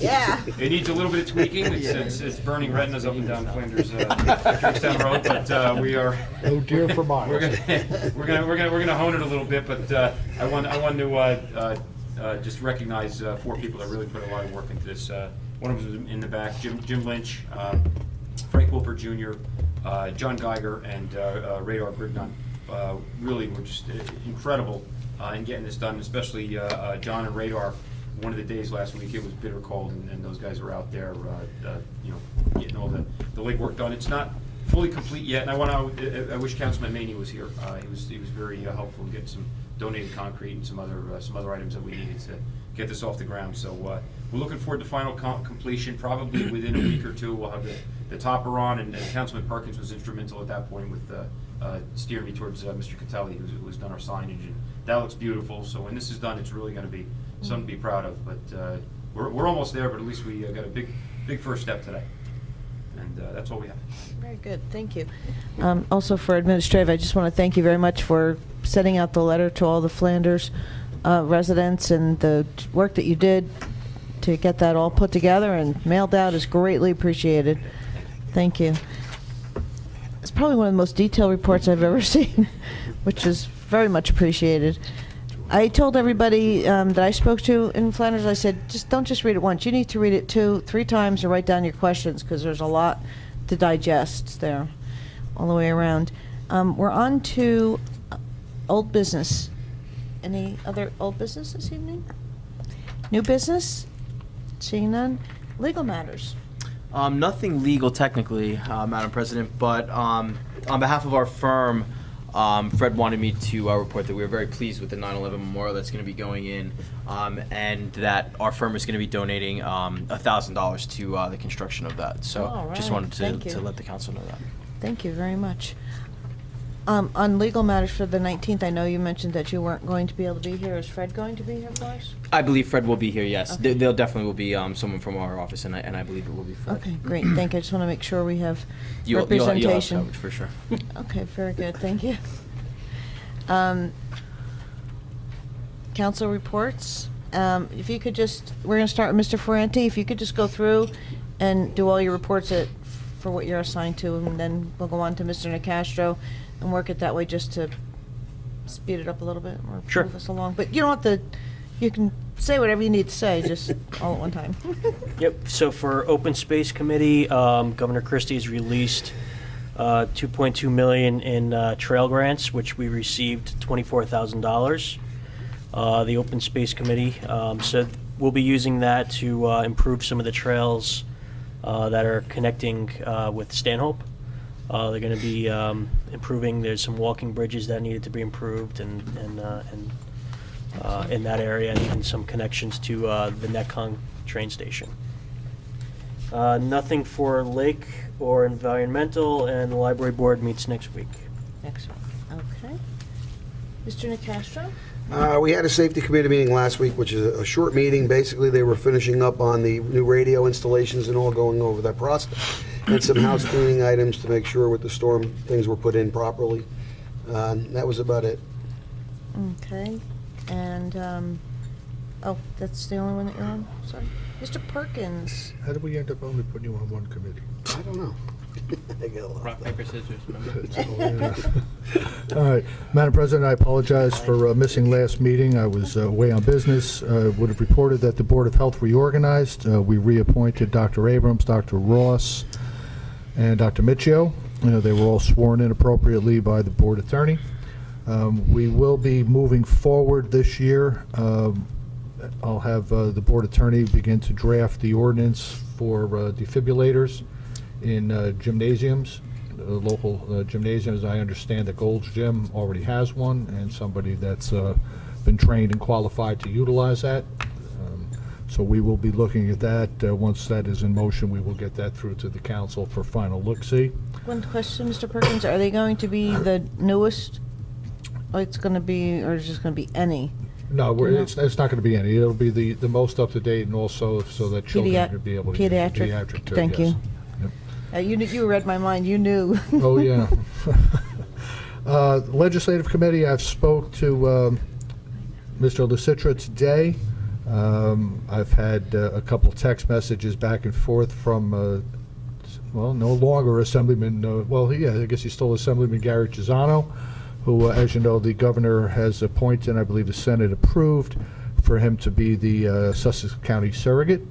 Yeah. It needs a little bit of tweaking. It's burning retinas up and down Flanders Georgetown Road, but we are. Oh dear for miles. We're gonna hone it a little bit, but I want to just recognize four people that really put a lot of work into this. One of them is in the back, Jim Lynch, Frank Wilper Jr., John Geiger, and Radar Grignon. Really were just incredible in getting this done, especially John and Radar. One of the days last week, it was bitter cold, and those guys are out there, getting all the legwork done. It's not fully complete yet, and I wish Councilman Maney was here. He was very helpful in getting some donated concrete and some other items that we needed to get this off the ground. So we're looking forward to final completion. Probably within a week or two, we'll have the topper on, and Councilman Perkins was instrumental at that point with steering me towards Mr. Catelli, who's done our signage, and that looks beautiful. So when this is done, it's really going to be something to be proud of. But we're almost there, but at least we got a big first step today, and that's all we have. Very good, thank you. Also for administrative, I just want to thank you very much for sending out the letter to all the Flanders residents, and the work that you did to get that all put together and mailed out is greatly appreciated. Thank you. It's probably one of the most detailed reports I've ever seen, which is very much appreciated. I told everybody that I spoke to in Flanders, I said, don't just read it once. You need to read it 2-3 times and write down your questions, because there's a lot to digest there all the way around. We're on to old business. Any other old business this evening? New business? Seeing none. Legal matters. Nothing legal technically, Madam President, but on behalf of our firm, Fred wanted me to report that we are very pleased with the 9/11 memorial that's going to be going in, and that our firm is going to be donating $1,000 to the construction of that. So All right. just wanted Thank to you. let the council know that. Thank you very much. On legal matters for the 19th, I know you mentioned that you weren't going to be able to be here. Is Fred going to be here for us? I believe Fred will be here, yes. Okay. They'll definitely will be someone from our office, and I believe it will be Fred. Okay, great. Thank you. I just want to make sure we have You'll have representation. coverage for sure. Okay, very good. Thank you. Council reports. If you could just, we're going to start with Mr. Ferranti. If you could just go through and do all your reports for what you're assigned to, and then we'll go on to Mr. Nicastro and work it that way just to speed it up a little bit or Sure. move us along. But you don't have to, you can say whatever you need to say, just all at one time. Yep, so for Open Space Committee, Governor Christie has released $2.2 million in trail grants, which we received $24,000. The Open Space Committee said we'll be using that to improve some of the trails that are connecting with Stanhope. They're going to be improving. There's some walking bridges that needed to be improved, and in that area, and even some connections to the Netcong train station. Nothing for Lake or environmental, and the library board meets next week. Excellent. Okay. Mr. Nicastro? We had a safety committee meeting last week, which is a short meeting. Basically, they were finishing up on the new radio installations and all, going over that process. And some house cleaning items to make sure with the storm things were put in properly. That was about it. Okay. And, oh, that's the only one that you're on? Sorry. Mr. Perkins? How did we end up only putting you on one committee? I don't know. I get a lot. Rock, paper, scissors, remember? All right. Madam President, I apologize for missing last meeting. I was away on business. Would have reported that the Board of Health reorganized. We reappointed Dr. Abrams, Dr. Ross, and Dr. Michio. They were all sworn in appropriately by the board attorney. We will be moving forward this year. I'll have the board attorney begin to draft the ordinance for defibrillators in gymnasiums, local gymnasiums. I understand that Gold's Gym already has one, and somebody that's been trained and qualified to utilize that. So we will be looking at that. Once that is in motion, we will get that through to the council for final look-see. One question, Mr. Perkins. Are they going to be the newest? Or it's going to be, or is it just going to be any? No, it's not going to be any. It'll be the most up-to-date, and also so that children could be able to use it. Pediatric. Too, Thank yes. you. You read my mind. You knew. Oh, yeah. Legislative Committee, I've spoke to Mr. Lucitra today. I've had a couple text messages back and forth from, well, no longer Assemblyman, I guess he's still Assemblyman Gary Cisano, who, as you know, the governor has appointed, and I believe the Senate approved, for him to be the Sussex County surrogate.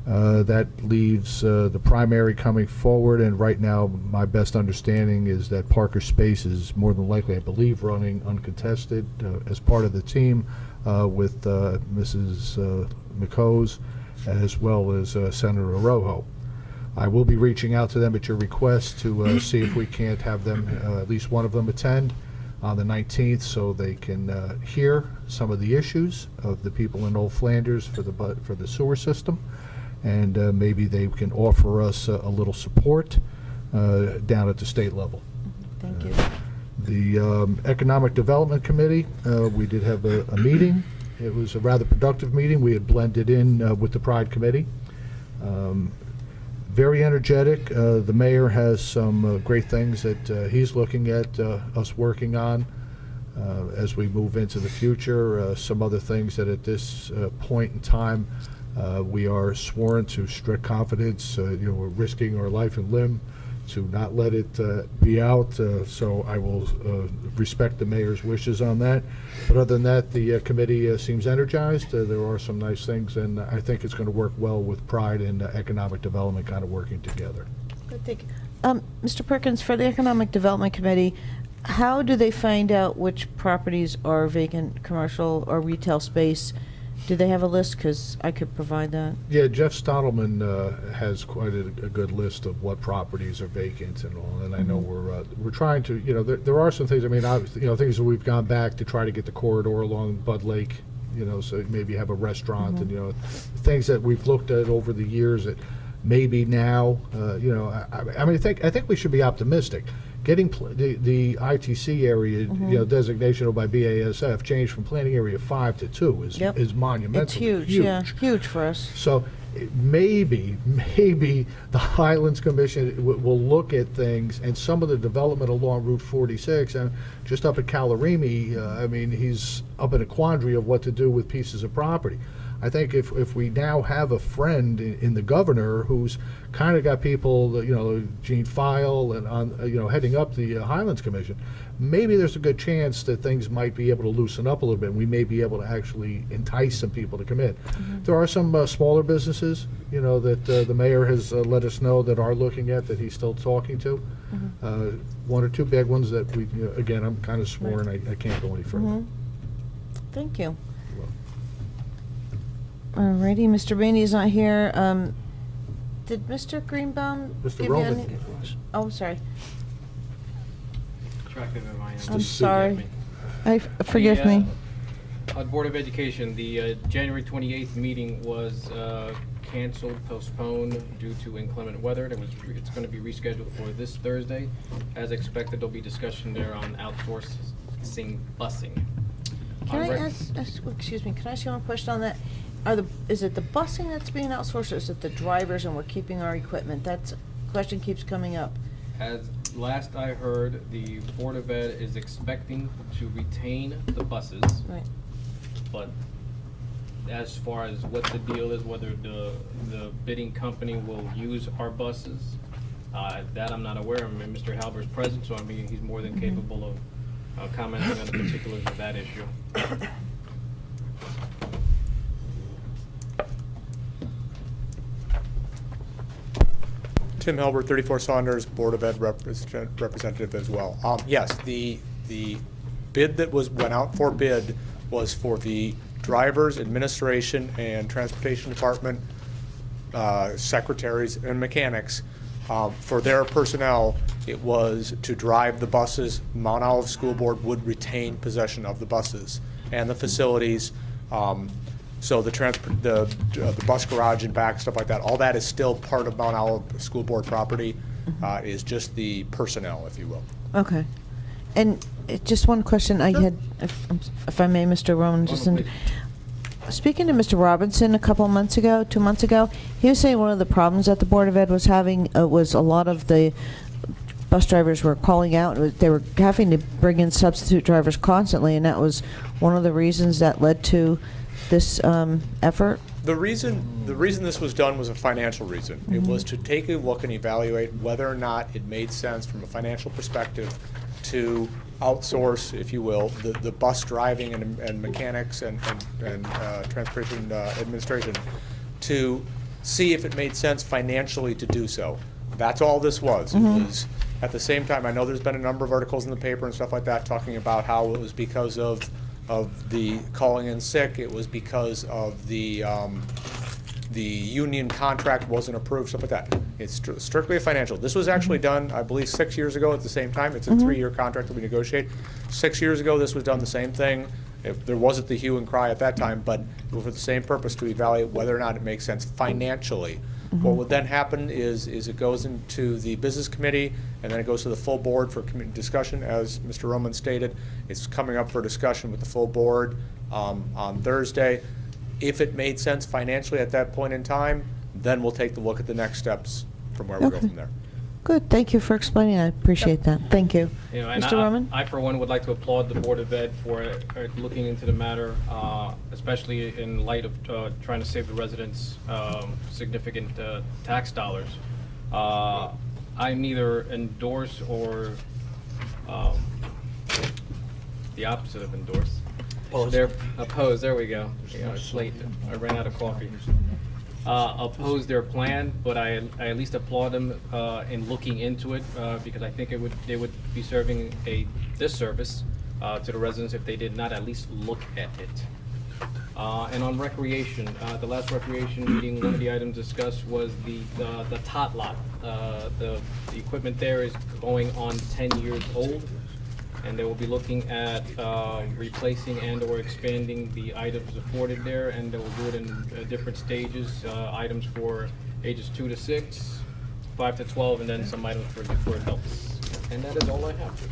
That leaves the primary coming forward, and right now my best understanding is that Parker Space is more than likely, I believe, running uncontested as part of the team with Mrs. McCose as well as Senator Arrojo. I will be reaching out to them at your request to see if we can't have them, at least one of them, attend on the 19th so they can hear some of the issues of the people in Old Flanders for the sewer system, and maybe they can offer us a little support down at the state level. Thank you. The Economic Development Committee, we did have a meeting. It was a rather productive meeting. We had blended in with the Pride Committee. Very energetic. The mayor has some great things that he's looking at us working on as we move into the future. Some other things that at this point in time we are sworn to strict confidence. We're risking our life and limb to not let it be out, so I will respect the mayor's wishes on that. But other than that, the committee seems energized. There are some nice things, and I think it's going to work well with Pride and economic development kind of working together. Good, thank you. Mr. Perkins, for the Economic Development Committee, how do they find out which properties are vacant commercial or retail space? Do they have a list? Because I could provide that. Yeah, Jeff Stottleman has quite a good list of what properties are vacant and all, and I know we're trying to, there are some things, I mean, things that we've gone back to try to get the corridor along Bud Lake, so maybe have a restaurant and, things that we've looked at over the years that maybe now, I think we should be optimistic. getting the ITC area, designation by BASF changed from planning area 5 to 2 is monumental. It's huge, yeah, huge for us. So maybe the Highlands Commission will look at things, and some of the development along Route 46, and just up at Calarimi, I mean, he's up in a quandary of what to do with pieces of property. I think if we now have a friend in the governor who's kind of got people, Gene File and heading up the Highlands Commission, maybe there's a good chance that things might be able to loosen up a little bit. We may be able to actually entice some people to come in. There are some smaller businesses, that the mayor has let us know that are looking at, that he's still talking to. One or two big ones that we, again, I'm kind of sworn I can't go any further. Thank you. Alrighty, Mr. Rainey's not here. Did Mr. Greenbaum Mr. give you Roman. any? Oh, sorry. Attractive in my I'm sorry. Forgive me. On Board of Education, the January 28th meeting was canceled, postponed due to inclement weather. It's going to be rescheduled for this Thursday. As expected, there'll be discussion there on outsourcing busing. Can I ask, excuse me, can I ask you one question on that? Is it the busing that's being outsourced, or is it the drivers and we're keeping our equipment? That question keeps coming up. As last I heard, the Board of Ed is expecting to retain the buses. Right. But as far as what the deal is, whether the bidding company will use our buses, that I'm not aware of. I mean, Mr. Halber's present, so I mean, he's more than capable of commenting on the particulars of that issue. Tim Hilbert, 34 Saunders, Board of Ed representative as well. Yes, the bid that went out for bid was for the drivers, administration, and transportation department, secretaries, and mechanics. For their personnel, it was to drive the buses. Mount Olive School Board would retain possession of the buses and the facilities. So the bus garage and back, stuff like that, all that is still part of Mount Olive School Board property. Is just the personnel, if you will. Okay. And just one question I had, if I may, Mr. Roman, speaking to Mr. Robinson a couple of months ago, 2 months ago, he was saying one of the problems that the Board of Ed was having was a lot of the bus drivers were calling out. They were having to bring in substitute drivers constantly, and that was one of the reasons that led to this effort. The reason this was done was a financial reason. It was to take a look and evaluate whether or not it made sense from a financial perspective to outsource, if you will, the bus driving and mechanics and transportation administration, to see if it made sense financially to do so. That's all this was. It was, at the same time, I know there's been a number of articles in the paper and stuff like that talking about how it was because of the calling in sick, it was because of the union contract wasn't approved, stuff like that. It's strictly a financial. This was actually done, I believe, 6 years ago at the same time. It's a 3-year contract that we negotiate. 6 years ago, this was done the same thing. There wasn't the hue and cry at that time, but it was for the same purpose, to evaluate whether or not it makes sense financially. What would then happen is it goes into the business committee, and then it goes to the full board for discussion. As Mr. Roman stated, it's coming up for discussion with the full board on Thursday. If it made sense financially at that point in time, then we'll take the look at the next steps from where we go from there. Good. Thank you for explaining. I appreciate that. Thank you. And Mr. Roman? I, for one, would like to applaud the Board of Ed for looking into the matter, especially in light of trying to save the residents significant tax dollars. I neither endorse or the opposite of endorse. Oppose. There we go. It's late. I ran out of coffee. Oppose their plan, but I at least applaud them in looking into it because I think they would be serving a disservice to the residents if they did not at least look at it. And on recreation, the last recreation meeting, one of the items discussed was the tot lot. The equipment there is going on 10 years old, and they will be looking at replacing and/or expanding the items afforded there, and they will do it in different stages. Items for ages 2 to 6, 5 to 12, and then some items for adults. And that is all I have.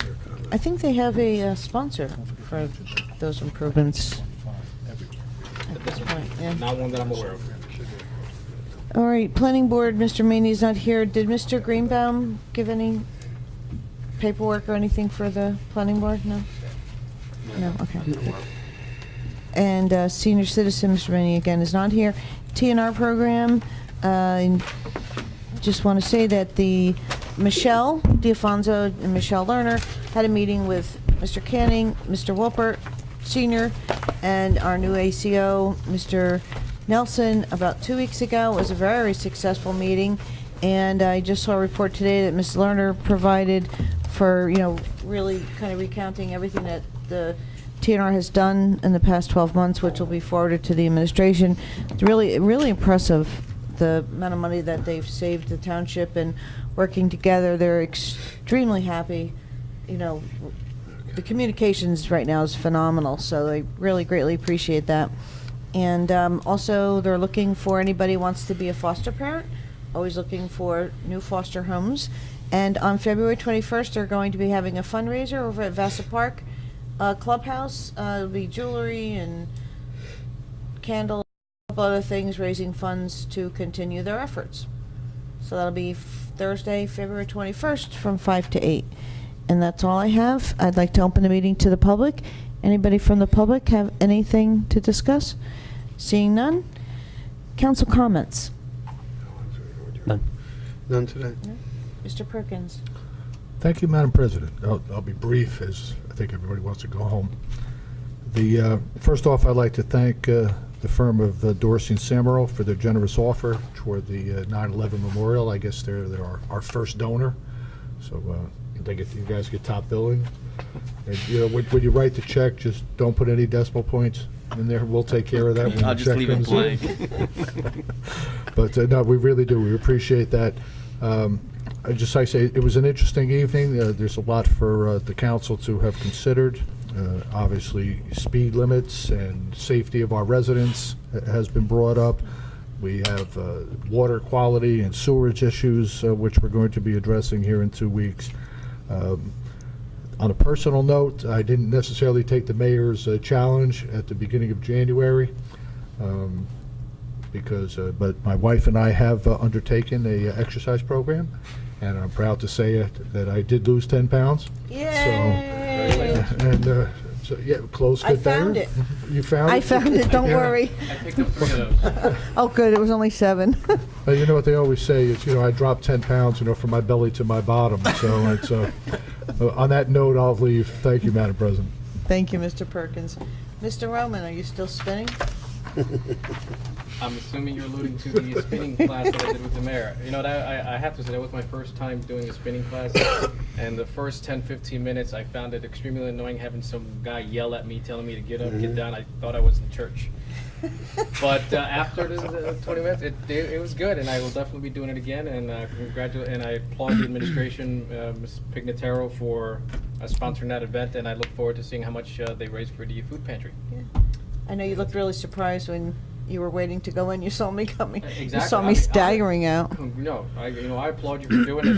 I think they have a sponsor for those improvements at this point, yeah. Not one that I'm aware of. All right, Planning Board, Mr. Maney's not here. Did Mr. Greenbaum give any paperwork or anything for the Planning Board? No? No, okay. And Senior Citizen, Mr. Maney, again, is not here. TNR program, just want to say that the Michelle D'Afonso and Michelle Lerner had a meeting with Mr. Canning, Mr. Wolpert Sr., and our new ACO, Mr. Nelson, about 2 weeks ago. It was a very successful meeting, and I just saw a report today that Ms. Lerner provided for, really kind of recounting everything that the TNR has done in the past 12 months, which will be forwarded to the administration. It's really impressive, the amount of money that they've saved the township, and working together, they're extremely happy. The communications right now is phenomenal, so I really greatly appreciate that. And also, they're looking for anybody who wants to be a foster parent, always looking for new foster homes. And on February 21st, they're going to be having a fundraiser over at Vassar Park Clubhouse. It'll be jewelry and candles, a couple other things, raising funds to continue their efforts. So that'll be Thursday, February 21st from 5 to 8. And that's all I have. I'd like to open the meeting to the public. Anybody from the public have anything to discuss? Seeing none. Council comments. None today. Mr. Perkins. Thank you, Madam President. I'll be brief, as I think everybody wants to go home. First off, I'd like to thank the firm of Dorsey and Samaro for their generous offer toward the 9/11 memorial. I guess they're our first donor, so you guys get top billing. And, when you write the check, just don't put any decimal points in there. We'll take care of that when I'll the just check leave it comes in. blank. But no, we really do. We appreciate that. I just like to say it was an interesting evening. There's a lot for the council to have considered. Obviously, speed limits and safety of our residents has been brought up. We have water quality and sewerage issues, which we're going to be addressing here in 2 weeks. On a personal note, I didn't necessarily take the mayor's challenge at the beginning of January, but my wife and I have undertaken a exercise program, and I'm proud to say that I did lose 10 pounds. Yay! So yeah, clothes I fit better. found it. You found it? I found it, don't Yeah. worry. I picked up 3 of those. Oh, good, it was only 7. Well, you know what they always say is, I dropped 10 pounds, from my belly to my bottom. So it's, on that note, I'll leave. Thank you, Madam President. Thank you, Mr. Perkins. Mr. Roman, are you still spinning? I'm assuming you're alluding to the spinning class that I did with the mayor. I have to say, that was my first time doing a spinning class, and the first 10-15 minutes, I found it extremely annoying having some guy yell at me, telling me to get up, get down. I thought I was in church. But after the 20 minutes, it was good, and I will definitely be doing it again. And and I applaud the administration, Ms. Pignataro, for sponsoring that event, and I look forward to seeing how much they raise for the food pantry. Yeah. I know you looked really surprised when you were waiting to go in. You saw me coming. Exactly. You saw me staggering out. No, I applaud you for doing it,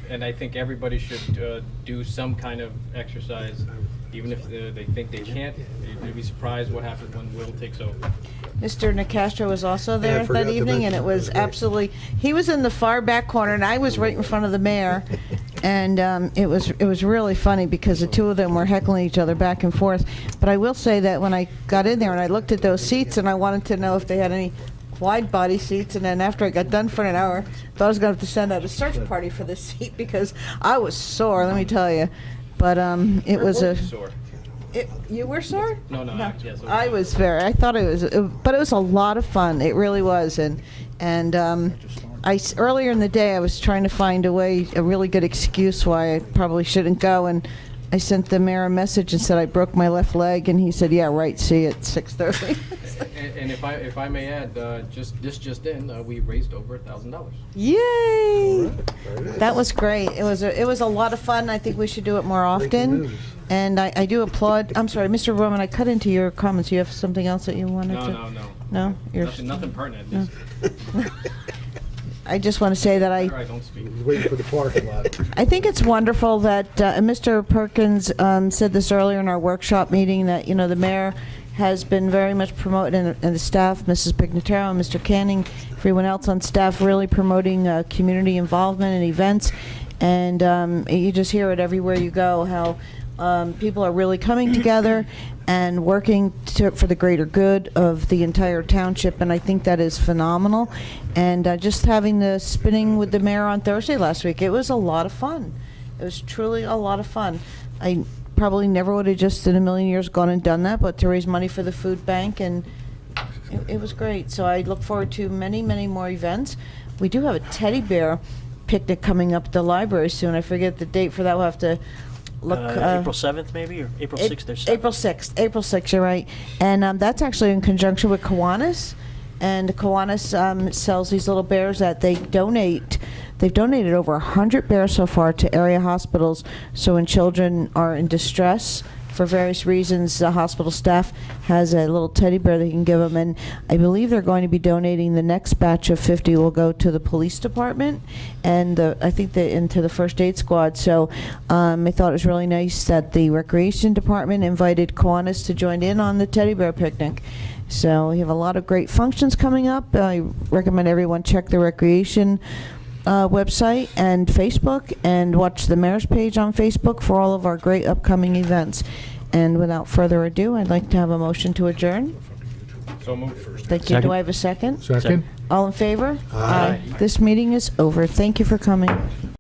and I think everybody should do some kind of exercise, even if they think they can't. You'd be surprised what happens when Will takes over. Mr. Nicastro was also there I forgot that to evening, mention and it that. was absolutely. He was in the far back corner, and I was right in front of the mayor, and it was really funny because the two of them were heckling each other back and forth. But I will say that when I got in there and I looked at those seats, and I wanted to know if they had any wide body seats, and then after I got done for an hour, thought I was going to have to send out a search party for this seat because I was sore. Let me tell you, but it was a. Sore. You were sore? No. Yes, I was very. I thought it was, but it was a lot of fun. It really was, and earlier in the day I was trying to find a really good excuse why I probably shouldn't go, and I sent the mayor a message and said I broke my left leg, and he said, "Yeah, right. See you at 6:30." And if I may add, just in, we raised over $1,000. Yay! That was great. It was a lot of fun. I think we should do it more often. And I do applaud. I'm sorry, Mr. Roman. I cut into your comments. You have something else that you wanted to? No. No, Nothing pertinent. No. I just want to say that All right, don't speak. Waiting for the parking lot. I think it's wonderful that, and Mr. Perkins said this earlier in our workshop meeting, that, the mayor has been very much promoting, and the staff, Mrs. Pignataro and Mr. Canning, everyone else on staff, really promoting community involvement and events. And you just hear it everywhere you go, how people are really coming together and working for the greater good of the entire township, and I think that is phenomenal. And just having the spinning with the mayor on Thursday last week, it was a lot of fun. It was truly a lot of fun. I probably never would have just in a million years gone and done that, but to raise money for the food bank, and it was great. So I look forward to many, many more events. We do have a teddy bear picnic coming up at the library soon. I forget the date for that. We'll have to look. April 7th, maybe, or April 6th or 7th? April 6th, you're right. And that's actually in conjunction with Kiwanis. And Kiwanis sells these little bears that they donate. They've donated over 100 bears so far to area hospitals. So when children are in distress for various reasons, the hospital staff has a little teddy bear they can give them. And I believe they're going to be donating the next batch of 50 will go to the police department, and I think into the first aid squad. So I thought it was really nice that the recreation department invited Kiwanis to join in on the teddy bear picnic. So we have a lot of great functions coming up. I recommend everyone check the recreation website and Facebook, and watch the mayor's page on Facebook for all of our great upcoming events. And without further ado, I'd like to have a motion to adjourn. So moved. Thank you. Do I have a second? Second? All in favor? Aye. This meeting is over. Thank you for coming.